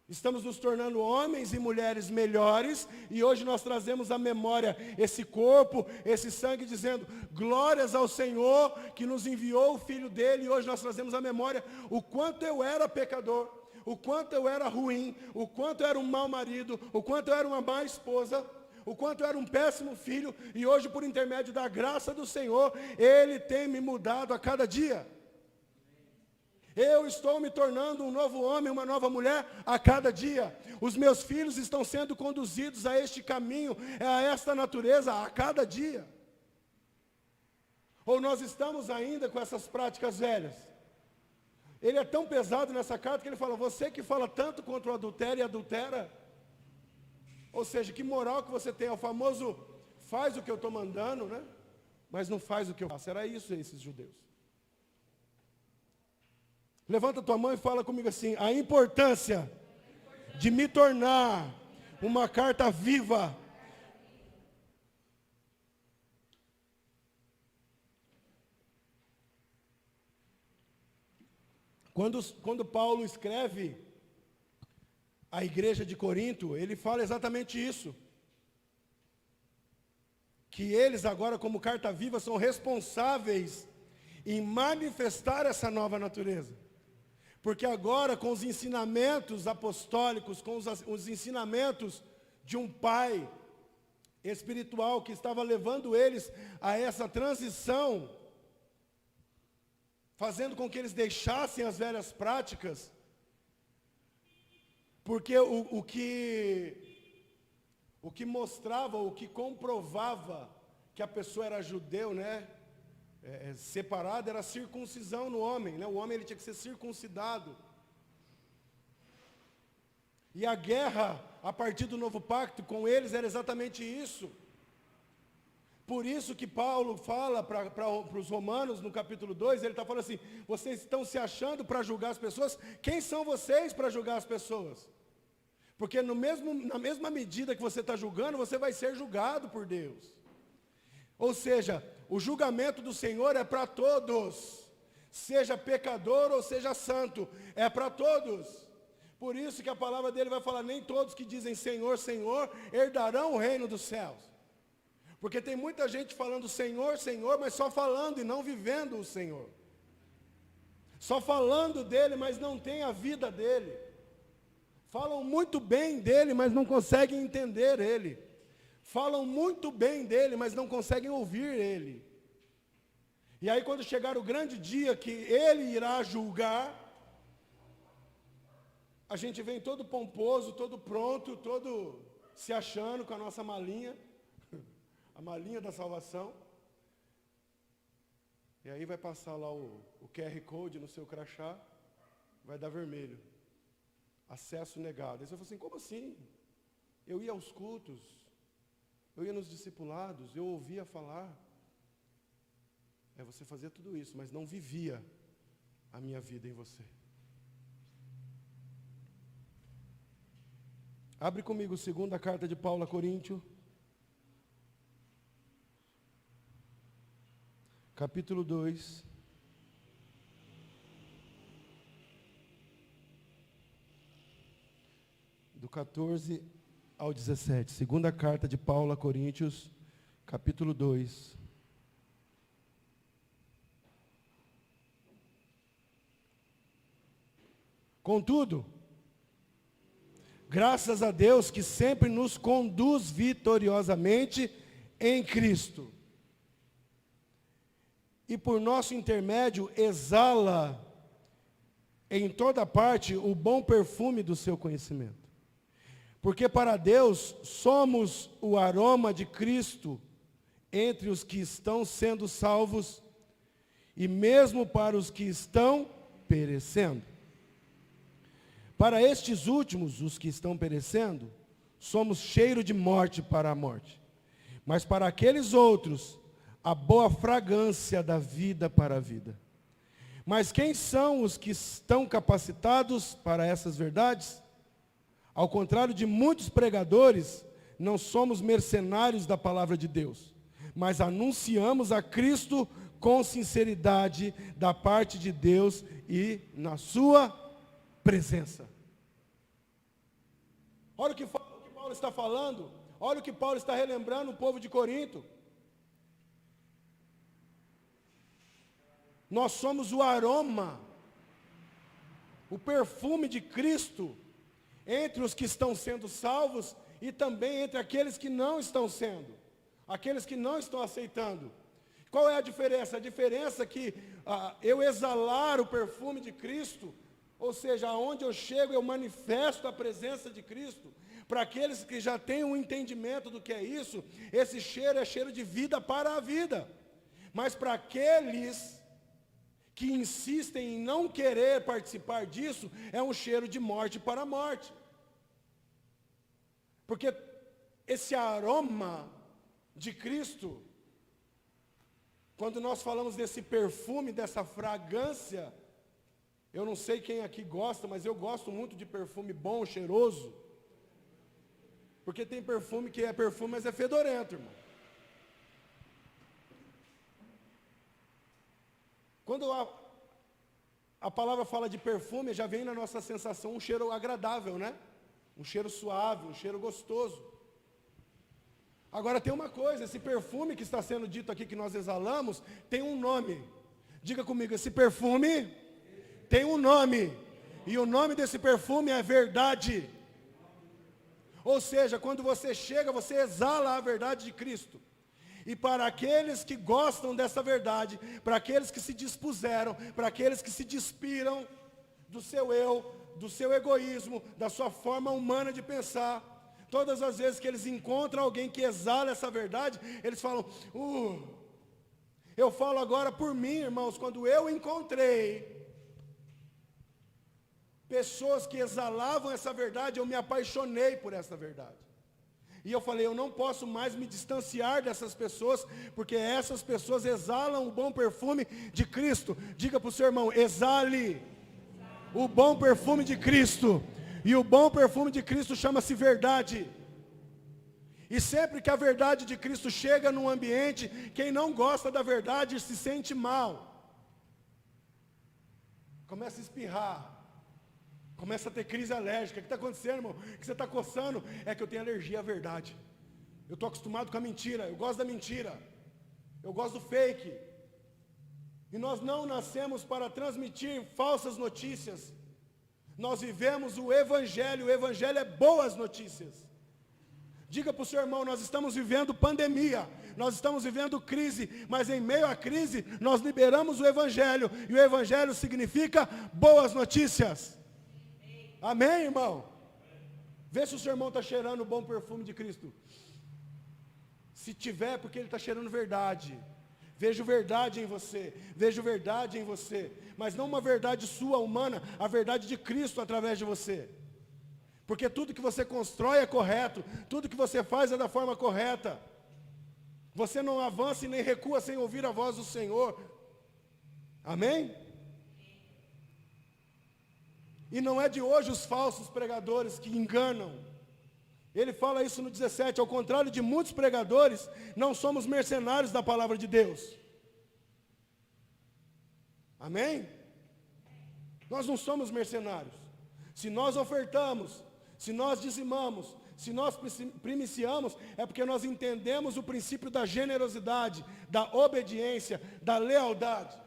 Estamos nos tornando homens e mulheres melhores, e hoje nós trazemos à memória esse corpo, esse sangue, dizendo, glórias ao Senhor, que nos enviou o Filho dele, e hoje nós trazemos à memória o quanto eu era pecador, o quanto eu era ruim, o quanto eu era um mau marido, o quanto eu era uma má esposa, o quanto eu era um péssimo filho, e hoje por intermédio da graça do Senhor, Ele tem me mudado a cada dia. Eu estou me tornando um novo homem, uma nova mulher a cada dia. Os meus filhos estão sendo conduzidos a este caminho, a esta natureza a cada dia. Ou nós estamos ainda com essas práticas velhas? Ele é tão pesado nessa carta que ele fala, você que fala tanto contra o adultério e adultera, ou seja, que moral que você tem, é o famoso, faz o que eu estou mandando, né? Mas não faz o que eu faço. Era isso esses judeus. Levanta tua mão e fala comigo assim, a importância de me tornar uma carta viva. Quando Paulo escreve a igreja de Corinto, ele fala exatamente isso. Que eles agora, como carta viva, são responsáveis em manifestar essa nova natureza. Porque agora, com os ensinamentos apostólicos, com os ensinamentos de um pai espiritual que estava levando eles a essa transição, fazendo com que eles deixassem as velhas práticas, porque o que mostrava, o que comprovava que a pessoa era judeu, né? Separado, era a circuncisão no homem, né? O homem ele tinha que ser circuncidado. E a guerra, a partir do novo pacto, com eles era exatamente isso. Por isso que Paulo fala para os romanos, no capítulo 2, ele está falando assim, vocês estão se achando para julgar as pessoas? Quem são vocês para julgar as pessoas? Porque na mesma medida que você está julgando, você vai ser julgado por Deus. Ou seja, o julgamento do Senhor é para todos, seja pecador ou seja santo, é para todos. Por isso que a palavra dele vai falar, nem todos que dizem Senhor, Senhor, herdarão o reino dos céus. Porque tem muita gente falando Senhor, Senhor, mas só falando e não vivendo o Senhor. Só falando dele, mas não tem a vida dele. Falam muito bem dele, mas não conseguem entender ele. Falam muito bem dele, mas não conseguem ouvir ele. E aí quando chegar o grande dia que ele irá julgar, a gente vem todo pomposo, todo pronto, todo se achando com a nossa malinha, a malinha da salvação. E aí vai passar lá o QR Code no seu crachá, vai dar vermelho. Acesso negado. Aí você fala assim, como assim? Eu ia aos cultos, eu ia nos discipulados, eu ouvia falar. Você fazia tudo isso, mas não vivia a minha vida em você. Abre comigo, segunda carta de Paulo a Coríntios, capítulo 2. Do 14 ao 17. Segunda carta de Paulo a Coríntios, capítulo 2. Contudo, graças a Deus que sempre nos conduz vitoriosamente em Cristo. e por nosso intermédio exala em toda parte o bom perfume do seu conhecimento. Porque para Deus somos o aroma de Cristo entre os que estão sendo salvos e mesmo para os que estão perecendo. Para estes últimos, os que estão perecendo, somos cheiro de morte para a morte. Mas para aqueles outros, a boa fragrância da vida para a vida. Mas quem são os que estão capacitados para essas verdades? Ao contrário de muitos pregadores, não somos mercenários da palavra de Deus, mas anunciamos a Cristo com sinceridade da parte de Deus e na sua presença. Olha o que Paulo está falando, olha o que Paulo está relembrando o povo de Corinto. Nós somos o aroma, o perfume de Cristo entre os que estão sendo salvos e também entre aqueles que não estão sendo, aqueles que não estão aceitando. Qual é a diferença? A diferença é que eu exalar o perfume de Cristo, ou seja, aonde eu chego eu manifesto a presença de Cristo. Para aqueles que já têm um entendimento do que é isso, esse cheiro é cheiro de vida para a vida. Mas para aqueles que insistem em não querer participar disso, é um cheiro de morte para a morte. Porque esse aroma de Cristo, quando nós falamos desse perfume, dessa fragrância, eu não sei quem aqui gosta, mas eu gosto muito de perfume bom, cheiroso. Porque tem perfume que é perfume, mas é fedorento, irmão. Quando a palavra fala de perfume, já vem na nossa sensação um cheiro agradável, né? Um cheiro suave, um cheiro gostoso. Agora tem uma coisa, esse perfume que está sendo dito aqui, que nós exalamos, tem um nome. Diga comigo, esse perfume tem um nome. E o nome desse perfume é verdade. Ou seja, quando você chega, você exala a verdade de Cristo. E para aqueles que gostam dessa verdade, para aqueles que se dispuseram, para aqueles que se despiram do seu eu, do seu egoísmo, da sua forma humana de pensar, todas as vezes que eles encontram alguém que exala essa verdade, eles falam, eu falo agora por mim, irmãos, quando eu encontrei pessoas que exalavam essa verdade, eu me apaixonei por essa verdade. E eu falei, eu não posso mais me distanciar dessas pessoas, porque essas pessoas exalam o bom perfume de Cristo. Diga para o seu irmão, exale o bom perfume de Cristo. E o bom perfume de Cristo chama-se verdade. E sempre que a verdade de Cristo chega num ambiente, quem não gosta da verdade se sente mal. Começa a espirrar. Começa a ter crise alérgica. O que está acontecendo, irmão? O que você está coçando? É que eu tenho alergia à verdade. Eu estou acostumado com a mentira. Eu gosto da mentira. Eu gosto do fake. E nós não nascemos para transmitir falsas notícias. Nós vivemos o Evangelho. O Evangelho é boas notícias. Diga para o seu irmão, nós estamos vivendo pandemia. Nós estamos vivendo crise. Mas em meio à crise, nós liberamos o Evangelho. E o Evangelho significa boas notícias. Amém, irmão? Vê se o seu irmão está cheirando o bom perfume de Cristo. Se tiver, porque ele está cheirando verdade. Vejo verdade em você. Vejo verdade em você. Mas não uma verdade sua, humana, a verdade de Cristo através de você. Porque tudo que você constrói é correto. Tudo que você faz é da forma correta. Você não avança e nem recua sem ouvir a voz do Senhor. Amém? E não é de hoje os falsos pregadores que enganam. Ele fala isso no 17, ao contrário de muitos pregadores, não somos mercenários da palavra de Deus. Amém? Nós não somos mercenários. Se nós ofertamos, se nós dizimamos, se nós primiciamos, é porque nós entendemos o princípio da generosidade, da obediência, da lealdade.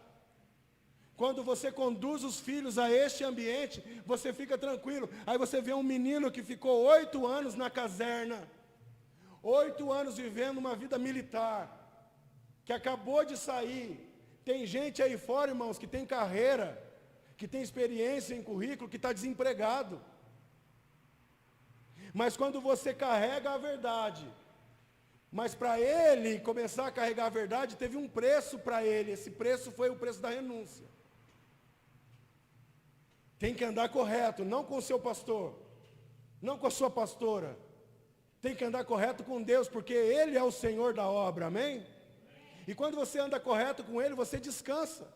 Quando você conduz os filhos a este ambiente, você fica tranquilo. Aí você vê um menino que ficou 8 anos na caserna, 8 anos vivendo uma vida militar, que acabou de sair, Tem gente aí fora, irmãos, que tem carreira, que tem experiência em currículo, que está desempregado. Mas quando você carrega a verdade, mas para ele começar a carregar a verdade, teve um preço para ele, esse preço foi o preço da renúncia. Tem que andar correto, não com o seu pastor, não com a sua pastora. Tem que andar correto com Deus, porque Ele é o Senhor da obra, amém? E quando você anda correto com Ele, você descansa,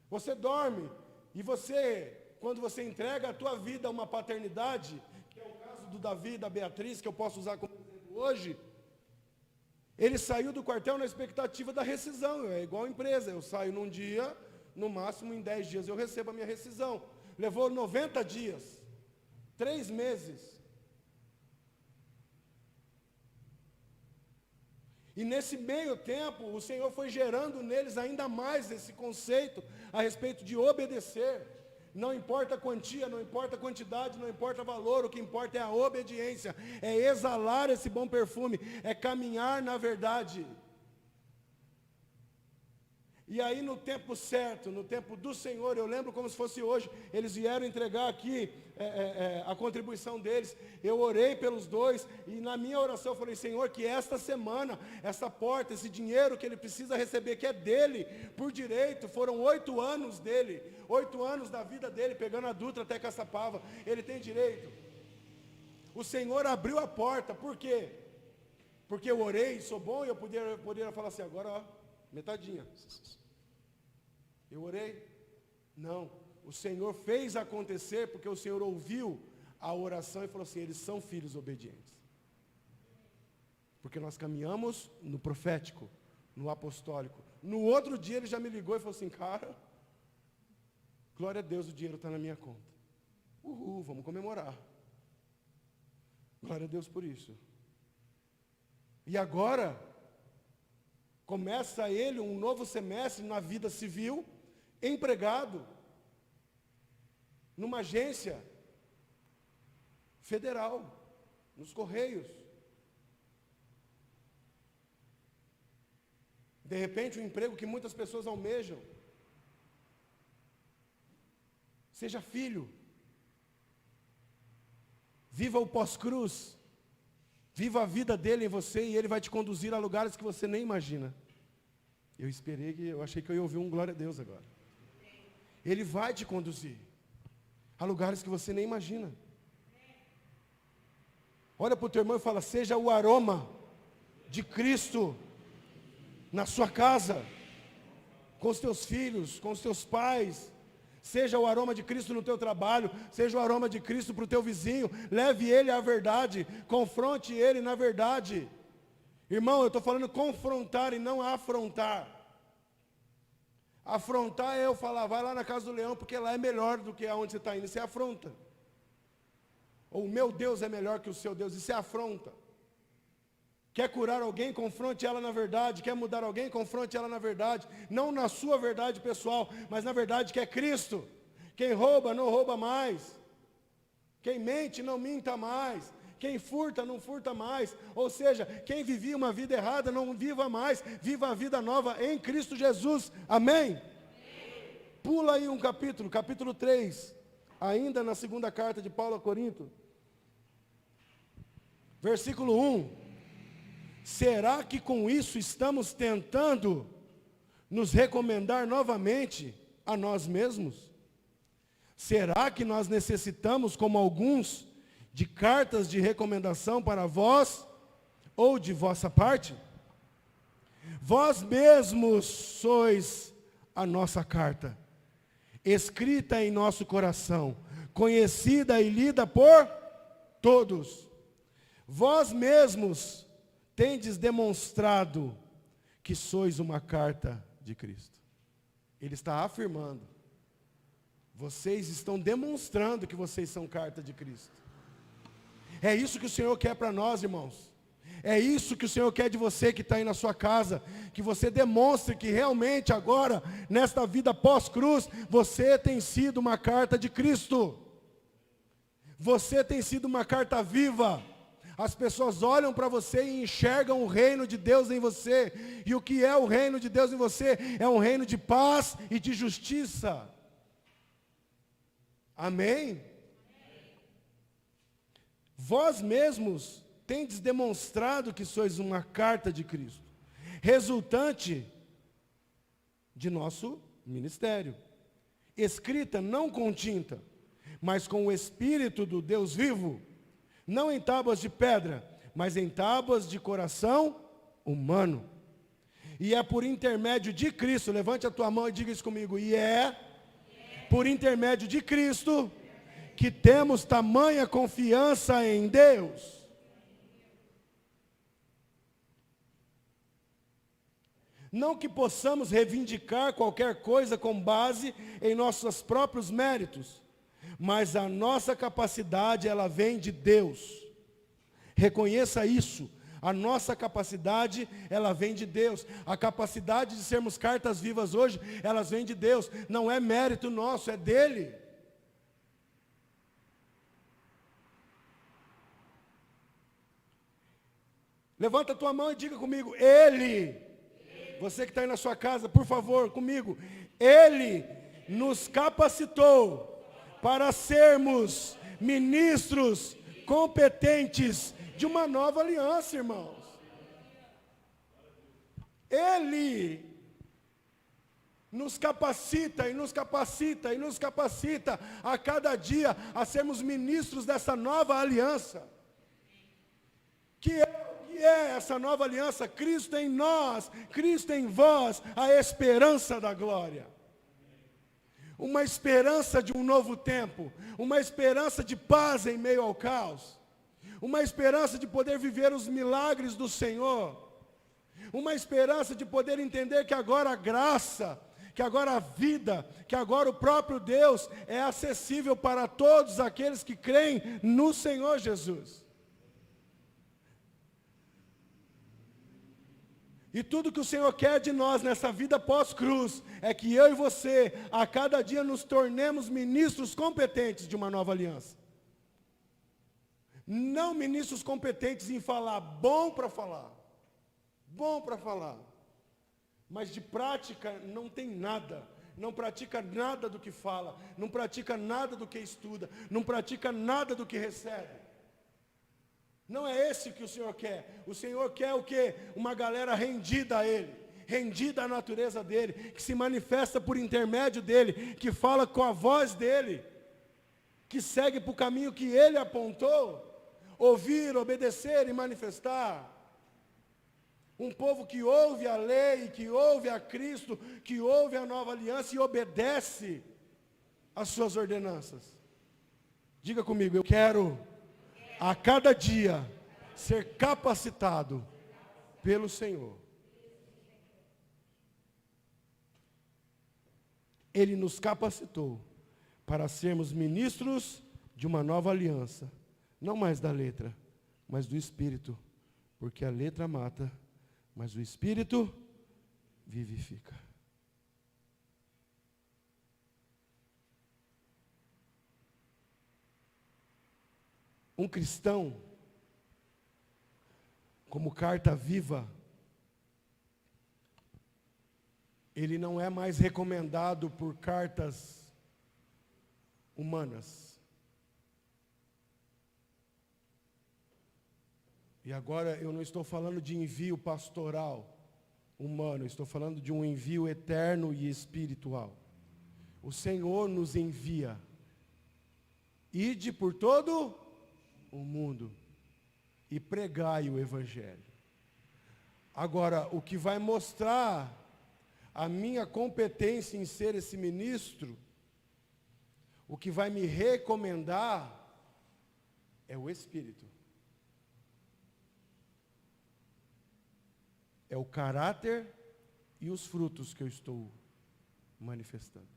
você dorme, e você, quando você entrega a tua vida a uma paternidade, que é o caso do Davi e da Beatriz, que eu posso usar como exemplo hoje, ele saiu do quartel na expectativa da rescisão, é igual a empresa, eu saio num dia, no máximo em 10 dias eu recebo a minha rescisão. Levou 90 dias, 3 meses. E nesse meio tempo, o Senhor foi gerando neles ainda mais esse conceito a respeito de obedecer. Não importa a quantia, não importa a quantidade, não importa o valor, o que importa é a obediência, é exalar esse bom perfume, é caminhar na verdade. E aí no tempo certo, no tempo do Senhor, eu lembro como se fosse hoje, eles vieram entregar aqui a contribuição deles, eu orei pelos dois, e na minha oração eu falei, Senhor, que esta semana, essa porta, esse dinheiro que ele precisa receber, que é dele, por direito, foram 8 anos dele, 8 anos da vida dele, pegando a Dutra até Caçapava, ele tem direito. O Senhor abriu a porta, por quê? Porque eu orei, sou bom, e eu poderia falar assim, agora ó, metadinha. Eu orei? Não. O Senhor fez acontecer porque o Senhor ouviu a oração e falou assim, eles são filhos obedientes. Porque nós caminhamos no profético, no apostólico. No outro dia ele já me ligou e falou assim, cara, glória a Deus, o dinheiro está na minha conta. Uhul, vamos comemorar. Glória a Deus por isso. E agora, começa ele um novo semestre na vida civil, empregado, numa agência federal, nos Correios. De repente, um emprego que muitas pessoas almejam. Seja filho. Viva o pós-cruz. Viva a vida dele em você e ele vai te conduzir a lugares que você nem imagina. Eu achei que eu ia ouvir um glória a Deus agora. Ele vai te conduzir a lugares que você nem imagina. Olha para o teu irmão e fala, seja o aroma de Cristo na sua casa, com os teus filhos, com os teus pais. Seja o aroma de Cristo no teu trabalho, seja o aroma de Cristo para o teu vizinho, leve ele à verdade, confronte ele na verdade. Irmão, eu estou falando confrontar e não afrontar. Afrontar é eu falar, vai lá na casa do leão, porque lá é melhor do que aonde você está indo, isso é afronta. Ou o meu Deus é melhor que o seu Deus, isso é afronta. Quer curar alguém, confronte ela na verdade. Quer mudar alguém, confronte ela na verdade. Não na sua verdade pessoal, mas na verdade que é Cristo. Quem rouba, não rouba mais. Quem mente, não minta mais. Quem furta, não furta mais. Ou seja, quem vivia uma vida errada, não viva mais. Viva a vida nova em Cristo Jesus. Amém? Pula aí um capítulo, capítulo 3. Ainda na segunda carta de Paulo a Corinto. Versículo 1. Será que com isso estamos tentando nos recomendar novamente a nós mesmos? Será que nós necessitamos, como alguns, de cartas de recomendação para vós ou de vossa parte? Vós mesmos sois a nossa carta, escrita em nosso coração, conhecida e lida por todos. Vós mesmos tendes demonstrado que sois uma carta de Cristo. Ele está afirmando. Vocês estão demonstrando que vocês são carta de Cristo. É isso que o Senhor quer para nós, irmãos. É isso que o Senhor quer de você que está aí na sua casa. Que você demonstre que realmente agora, nesta vida pós-cruz, você tem sido uma carta de Cristo. Você tem sido uma carta viva. As pessoas olham para você e enxergam o reino de Deus em você. E o que é o reino de Deus em você? É um reino de paz e de justiça. Amém? Vós mesmos tendes demonstrado que sois uma carta de Cristo, resultante de nosso ministério, escrita não com tinta, mas com o Espírito do Deus vivo, não em tábuas de pedra, mas em tábuas de coração humano. E é por intermédio de Cristo, levante a tua mão e diga isso comigo, e é por intermédio de Cristo que temos tamanha confiança em Deus. Não que possamos reivindicar qualquer coisa com base em nossos próprios méritos, mas a nossa capacidade, ela vem de Deus. Reconheça isso. A nossa capacidade, ela vem de Deus. A capacidade de sermos cartas vivas hoje, elas vêm de Deus. Não é mérito nosso, é dele. Levanta a tua mão e diga comigo, Ele. Você que está aí na sua casa, por favor, comigo. Ele nos capacitou para sermos ministros competentes de uma nova aliança, irmãos. Ele nos capacita e nos capacita e nos capacita a cada dia a sermos ministros dessa nova aliança. Que é essa nova aliança? Cristo em nós, Cristo em vós, a esperança da glória. Uma esperança de um novo tempo, uma esperança de paz em meio ao caos, uma esperança de poder viver os milagres do Senhor, uma esperança de poder entender que agora a graça, que agora a vida, que agora o próprio Deus é acessível para todos aqueles que creem no Senhor Jesus. E tudo que o Senhor quer de nós nessa vida pós-cruz é que eu e você, a cada dia, nos tornemos ministros competentes de uma nova aliança. Não ministros competentes em falar, bom para falar, mas de prática não tem nada. Não pratica nada do que fala, não pratica nada do que estuda, não pratica nada do que recebe. Não é esse que o Senhor quer. O Senhor quer o quê? Uma galera rendida a Ele, rendida à natureza dEle, que se manifesta por intermédio dEle, que fala com a voz dEle, que segue para o caminho que Ele apontou, ouvir, obedecer e manifestar. Um povo que ouve a lei, que ouve a Cristo, que ouve a nova aliança e obedece às suas ordenanças. Diga comigo, eu quero a cada dia ser capacitado pelo Senhor. Ele nos capacitou para sermos ministros de uma nova aliança, não mais da letra, mas do Espírito, porque a letra mata, mas o Espírito vivifica. Um cristão, como carta viva, ele não é mais recomendado por cartas humanas. E agora eu não estou falando de envio pastoral humano, estou falando de um envio eterno e espiritual. O Senhor nos envia. Ide por todo o mundo e pregai o Evangelho. Agora, o que vai mostrar a minha competência em ser esse ministro, o que vai me recomendar, é o Espírito. É o caráter e os frutos que eu estou manifestando.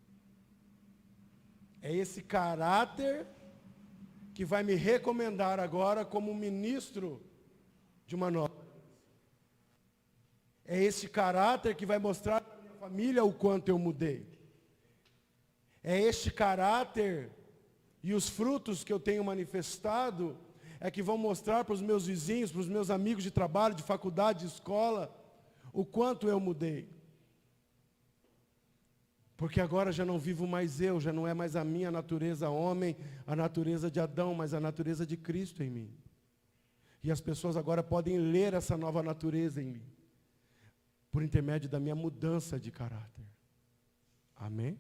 É esse caráter que vai me recomendar agora como ministro de uma nova. É esse caráter que vai mostrar para a minha família o quanto eu mudei. É este caráter e os frutos que eu tenho manifestado, é que vão mostrar para os meus vizinhos, para os meus amigos de trabalho, de faculdade, de escola, o quanto eu mudei. Porque agora já não vivo mais eu, já não é mais a minha natureza homem, a natureza de Adão, mas a natureza de Cristo em mim. E as pessoas agora podem ler essa nova natureza em mim, por intermédio da minha mudança de caráter. Amém?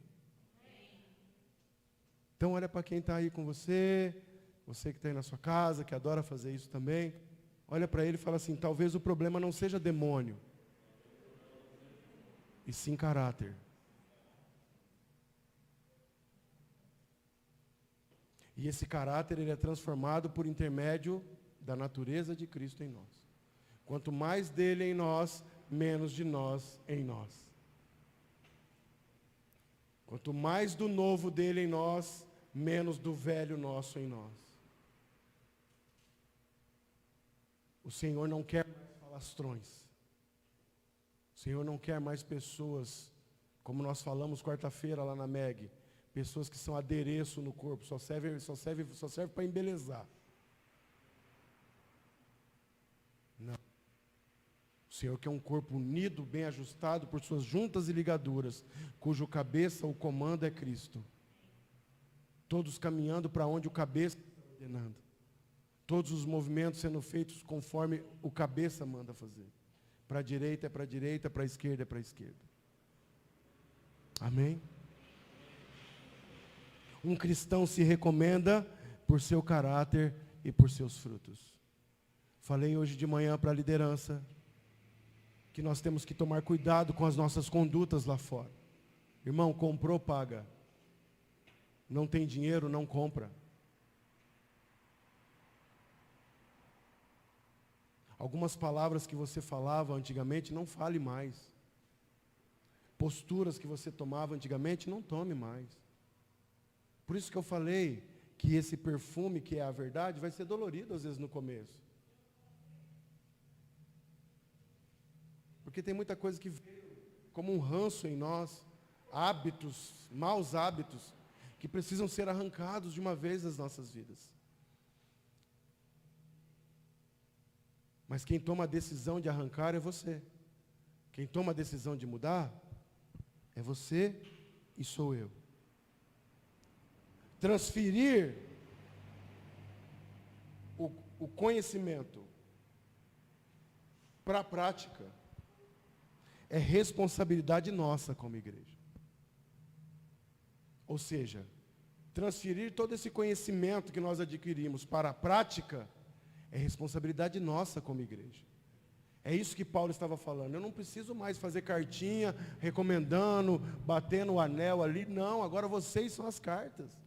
Então olha para quem está aí com você que está aí na sua casa, que adora fazer isso também. Olha para ele e fala assim, talvez o problema não seja demônio, e sim caráter. E esse caráter ele é transformado por intermédio da natureza de Cristo em nós. Quanto mais dele em nós, menos de nós em nós. Quanto mais do novo dele em nós, menos do velho nosso em nós. O Senhor não quer mais falastrões. O Senhor não quer mais pessoas, como nós falamos quarta-feira lá na MEG, pessoas que são adereço no corpo, só serve para embelezar. Não. O Senhor quer um corpo unido, bem ajustado por suas juntas e ligaduras, cujo cabeça, o comando é Cristo. Todos caminhando para onde o cabeça está ordenando. Todos os movimentos sendo feitos conforme o cabeça manda fazer. Para a direita é para a direita, para a esquerda é para a esquerda. Amém? Um cristão se recomenda por seu caráter e por seus frutos. Falei hoje de manhã para a liderança que nós temos que tomar cuidado com as nossas condutas lá fora. Irmão, comprou, paga. Não tem dinheiro, não compra. Algumas palavras que você falava antigamente, não fale mais. Posturas que você tomava antigamente, não tome mais. Por isso que eu falei que esse perfume, que é a verdade, vai ser dolorido às vezes no começo. Porque tem muita coisa que veio como um ranço em nós, hábitos, maus hábitos, que precisam ser arrancados de uma vez das nossas vidas. Mas quem toma a decisão de arrancar é você. Quem toma a decisão de mudar é você e sou eu. Transferir o conhecimento para a prática é responsabilidade nossa como igreja. Ou seja, transferir todo esse conhecimento que nós adquirimos para a prática é responsabilidade nossa como igreja. É isso que Paulo estava falando. Eu não preciso mais fazer cartinha, recomendando, batendo o anel ali. Não, agora vocês são as cartas.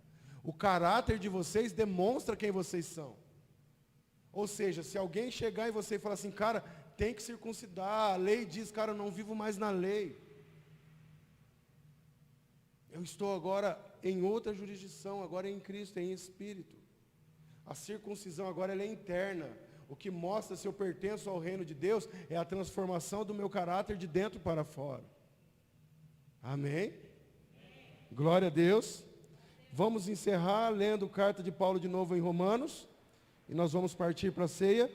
O caráter de vocês demonstra quem vocês são. Ou seja, se alguém chegar em você e falar assim, cara, tem que circuncidar, a lei diz, cara, eu não vivo mais na lei. Eu estou agora em outra jurisdição, agora em Cristo, em Espírito. A circuncisão agora ela é interna. O que mostra se eu pertenço ao reino de Deus é a transformação do meu caráter de dentro para fora. Amém? Glória a Deus. Vamos encerrar lendo a carta de Paulo de novo em Romanos. E nós vamos partir para a ceia.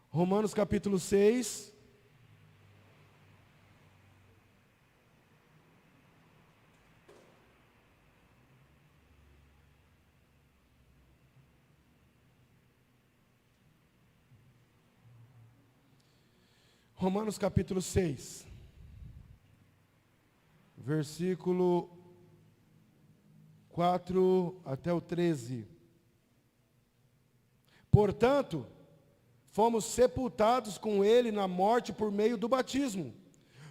Romanos capítulo 6. Romanos capítulo 6, versículo 4 até o 13. Portanto, fomos sepultados com ele na morte por meio do batismo,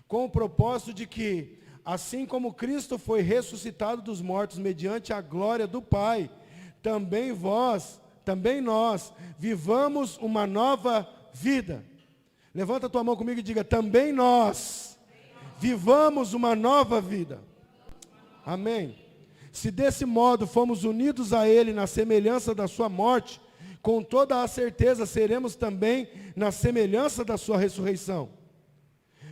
com o propósito de que, assim como Cristo foi ressuscitado dos mortos mediante a glória do Pai, também nós, vivamos uma nova vida. Levanta a tua mão comigo e diga, também nós vivamos uma nova vida. Amém. Se desse modo fomos unidos a Ele na semelhança da sua morte, com toda a certeza seremos também na semelhança da sua ressurreição.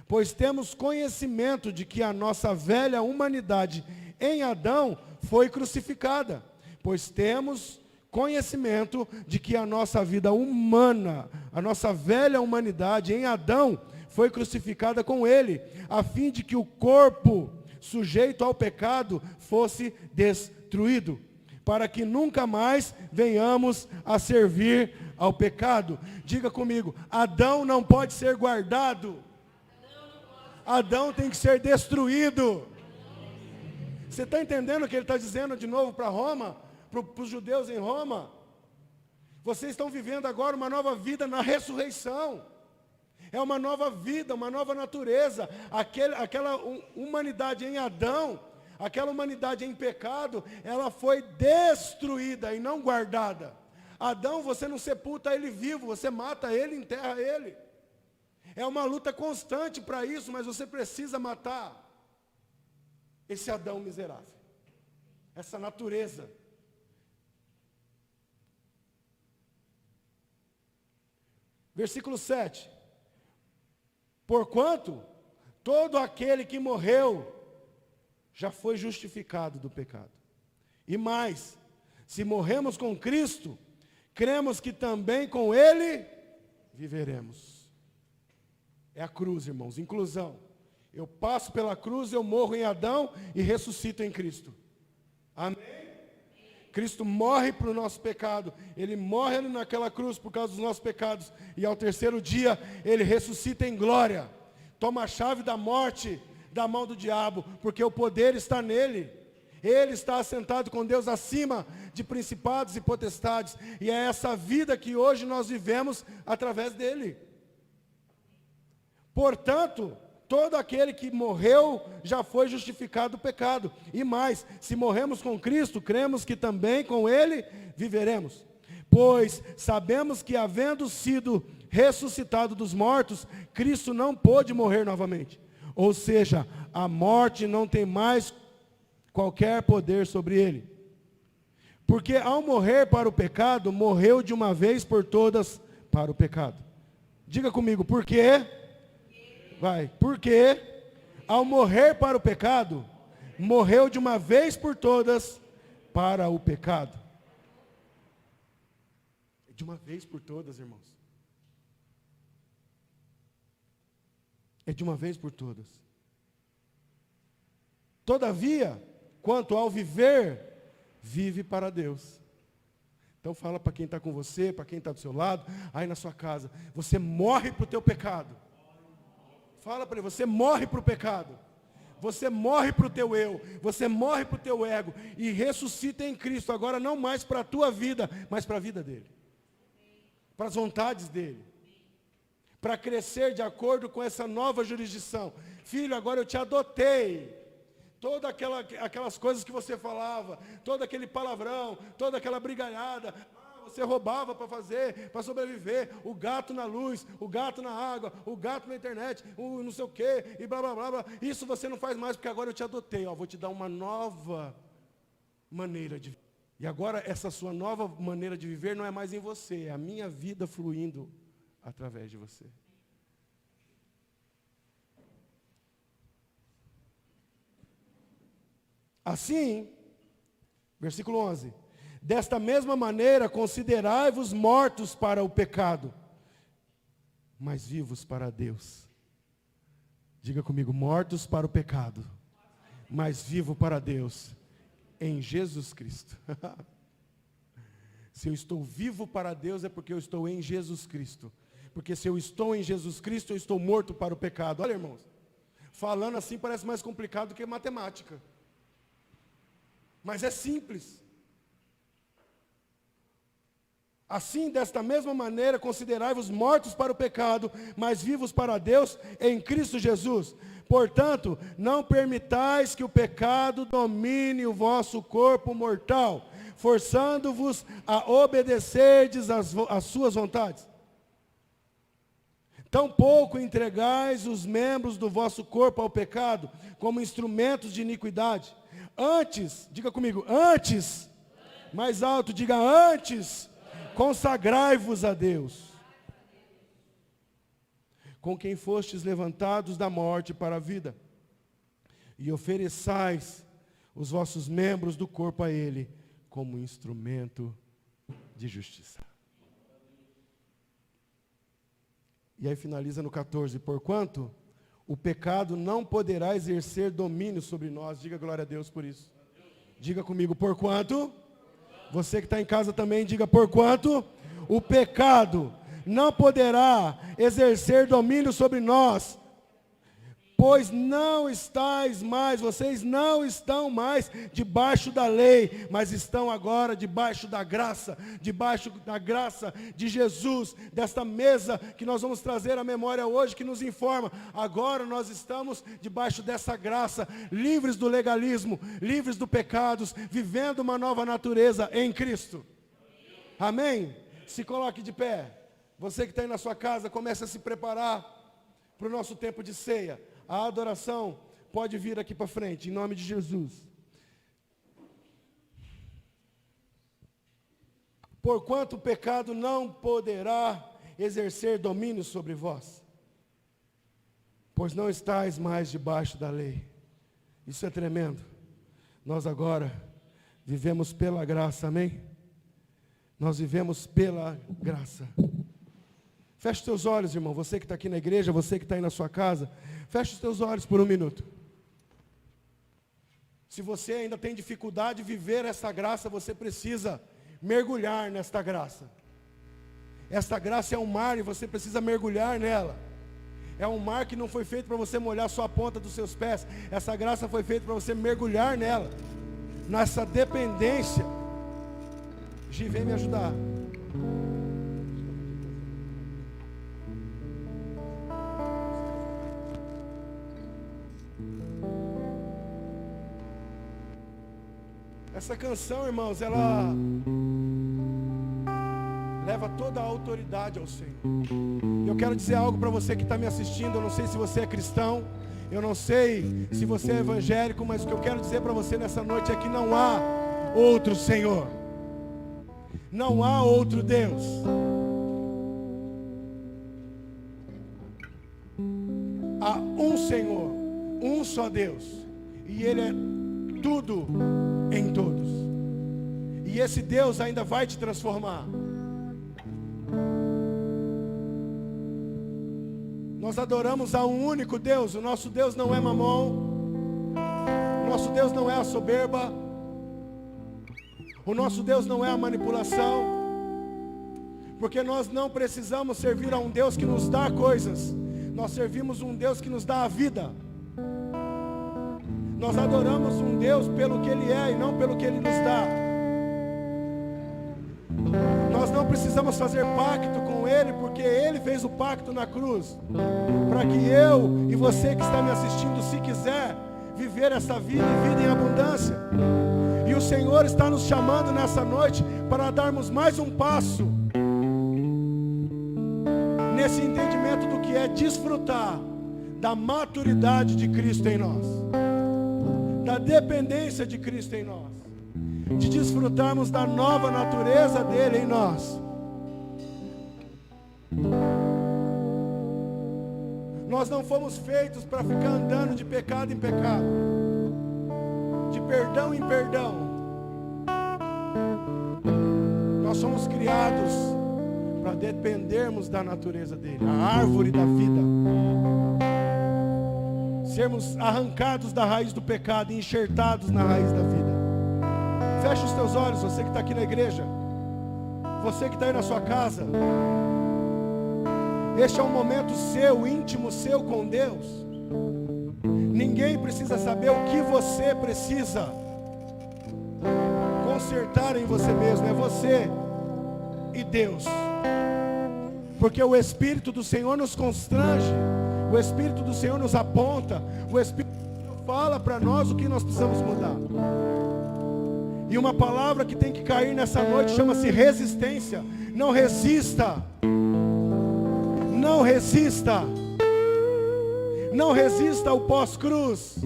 Pois temos conhecimento de que a nossa velha humanidade em Adão foi crucificada, pois temos conhecimento de que a nossa vida humana, a nossa velha humanidade em Adão, foi crucificada com ele, a fim de que o corpo sujeito ao pecado fosse destruído, para que nunca mais venhamos a servir ao pecado. Diga comigo, Adão não pode ser guardado. Adão tem que ser destruído. Você está entendendo o que ele está dizendo de novo para Roma? Para os judeus em Roma? Vocês estão vivendo agora uma nova vida na ressurreição. É uma nova vida, uma nova natureza. Aquela humanidade em Adão, aquela humanidade em pecado, ela foi destruída e não guardada. Adão, você não sepulta ele vivo, você mata ele, enterra ele. É uma luta constante para isso, mas você precisa matar esse Adão miserável, essa natureza. Versículo 7. Porquanto todo aquele que morreu já foi justificado do pecado. E mais, se morremos com Cristo, cremos que também com Ele viveremos. É a cruz, irmãos, inclusão. Eu passo pela cruz, eu morro em Adão e ressuscito em Cristo. Amém? Cristo morre para o nosso pecado. Ele morre ali naquela cruz por causa dos nossos pecados. E ao terceiro dia, Ele ressuscita em glória. Toma a chave da morte da mão do diabo, porque o poder está nele. Ele está assentado com Deus acima de principados e potestades. E é essa vida que hoje nós vivemos através dele. Portanto, todo aquele que morreu já foi justificado do pecado. E mais, se morremos com Cristo, cremos que também com Ele viveremos. Pois sabemos que, havendo sido ressuscitado dos mortos, Cristo não pôde morrer novamente. Ou seja, a morte não tem mais qualquer poder sobre ele. Porque ao morrer para o pecado, morreu de uma vez por todas para o pecado. Diga comigo, por quê? Vai, porque ao morrer para o pecado, morreu de uma vez por todas para o pecado. De uma vez por todas, irmãos. É de uma vez por todas. Todavia, quanto ao viver, vive para Deus. Então fala para quem está com você, para quem está do seu lado, aí na sua casa, você morre para o teu pecado. Fala para ele, você morre para o pecado. Você morre para o teu eu, você morre para o teu ego e ressuscita em Cristo, agora não mais para a tua vida, mas para a vida dele. Para as vontades dele. Para crescer de acordo com essa nova jurisdição. Filho, agora eu te adotei. Todas aquelas coisas que você falava, todo aquele palavrão, toda aquela brigalhada, você roubava para fazer, para sobreviver, o gato na luz, o gato na água, o gato na internet, o não sei o quê, e blá blá blá blá. Isso você não faz mais porque agora eu te adotei, vou te dar uma nova maneira de viver. E agora essa sua nova maneira de viver não é mais em você, é a minha vida fluindo através de você. Assim, versículo 11, desta mesma maneira considerai-vos mortos para o pecado, mas vivos para Deus. Diga comigo, mortos para o pecado, mas vivo para Deus, em Jesus Cristo. Se eu estou vivo para Deus é porque eu estou em Jesus Cristo. Porque se eu estou em Jesus Cristo, eu estou morto para o pecado. Olha, irmãos, falando assim parece mais complicado do que matemática. Mas é simples. Assim, desta mesma maneira, considerai-vos mortos para o pecado, mas vivos para Deus em Cristo Jesus. Portanto, não permitais que o pecado domine o vosso corpo mortal, forçando-vos a obedecerdes às suas vontades. Tampouco entregais os membros do vosso corpo ao pecado, como instrumentos de iniquidade. Antes, diga comigo, antes, mais alto, diga antes, consagrai-vos a Deus, com quem fostes levantados da morte para a vida, e ofereçais os vossos membros do corpo a Ele, como instrumento de justiça. E aí finaliza no 14. Porquanto o pecado não poderá exercer domínio sobre nós. Diga glória a Deus por isso. Diga comigo, porquanto. Você que está em casa também, diga porquanto o pecado não poderá exercer domínio sobre nós. Pois não estáis mais, vocês não estão mais debaixo da lei, mas estão agora debaixo da graça de Jesus, desta mesa que nós vamos trazer à memória hoje, que nos informa. Agora nós estamos debaixo dessa graça, livres do legalismo, livres do pecados, vivendo uma nova natureza em Cristo. Amém? Se coloque de pé. Você que está aí na sua casa, comece a se preparar para o nosso tempo de ceia. A adoração pode vir aqui para frente, em nome de Jesus. Porquanto o pecado não poderá exercer domínio sobre vós, pois não estáis mais debaixo da lei. Isso é tremendo. Nós agora vivemos pela graça, amém? Nós vivemos pela graça. Feche os teus olhos, irmão. Você que está aqui na igreja, você que está aí na sua casa, feche os teus olhos por um minuto. Se você ainda tem dificuldade de viver essa graça, você precisa mergulhar nesta graça. Esta graça é um mar e você precisa mergulhar nela. É um mar que não foi feito para você molhar só a ponta dos seus pés. Essa graça foi feita para você mergulhar nela. Nessa dependência. Gi, vem me ajudar. Essa canção, irmãos, ela leva toda a autoridade ao Senhor. Eu quero dizer algo para você que está me assistindo. Eu não sei se você é cristão, eu não sei se você é evangélico, mas o que eu quero dizer para você nessa noite é que não há outro Senhor. Não há outro Deus. Há um Senhor, um só Deus. E Ele é tudo em todos. E esse Deus ainda vai te transformar. Nós adoramos a um único Deus. O nosso Deus não é Mamon. O nosso Deus não é a soberba. O nosso Deus não é a manipulação. Porque nós não precisamos servir a um Deus que nos dá coisas. Nós servimos um Deus que nos dá a vida. Nós adoramos um Deus pelo que Ele é e não pelo que Ele nos dá. Nós não precisamos fazer pacto com Ele, porque Ele fez o pacto na cruz. Para que eu e você que está me assistindo, se quiser viver essa vida e vida em abundância. E o Senhor está nos chamando nessa noite para darmos mais um passo nesse entendimento do que é desfrutar da maturidade de Cristo em nós. Da dependência de Cristo em nós, de desfrutarmos da nova natureza dele em nós. Nós não fomos feitos para ficar andando de pecado em pecado, de perdão em perdão. Nós somos criados para dependermos da natureza dele, a árvore da vida. Sermos arrancados da raiz do pecado e enxertados na raiz da vida. Feche os teus olhos, você que está aqui na igreja. Você que está aí na sua casa. Este é um momento seu, íntimo seu com Deus. Ninguém precisa saber o que você precisa consertar em você mesmo. É você e Deus. Porque o Espírito do Senhor nos constrange. O Espírito do Senhor nos aponta. O Espírito do Senhor fala para nós o que nós precisamos mudar. E uma palavra que tem que cair nessa noite chama-se resistência. Não resista. Não resista. Não resista ao pós-cruz.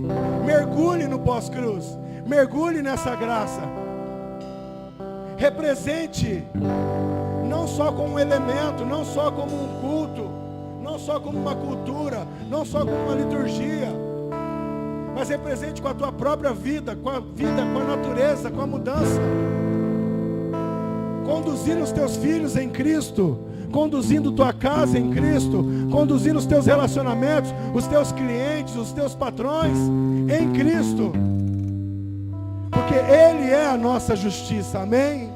Mergulhe no pós-cruz. Mergulhe nessa graça. Represente. Não só como um elemento, não só como um culto, não só como uma cultura, não só como uma liturgia, mas represente com a tua própria vida, com a natureza, com a mudança. conduzindo os teus filhos em Cristo, conduzindo tua casa em Cristo, conduzindo os teus relacionamentos, os teus clientes, os teus patrões em Cristo, porque Ele é a nossa justiça, amém?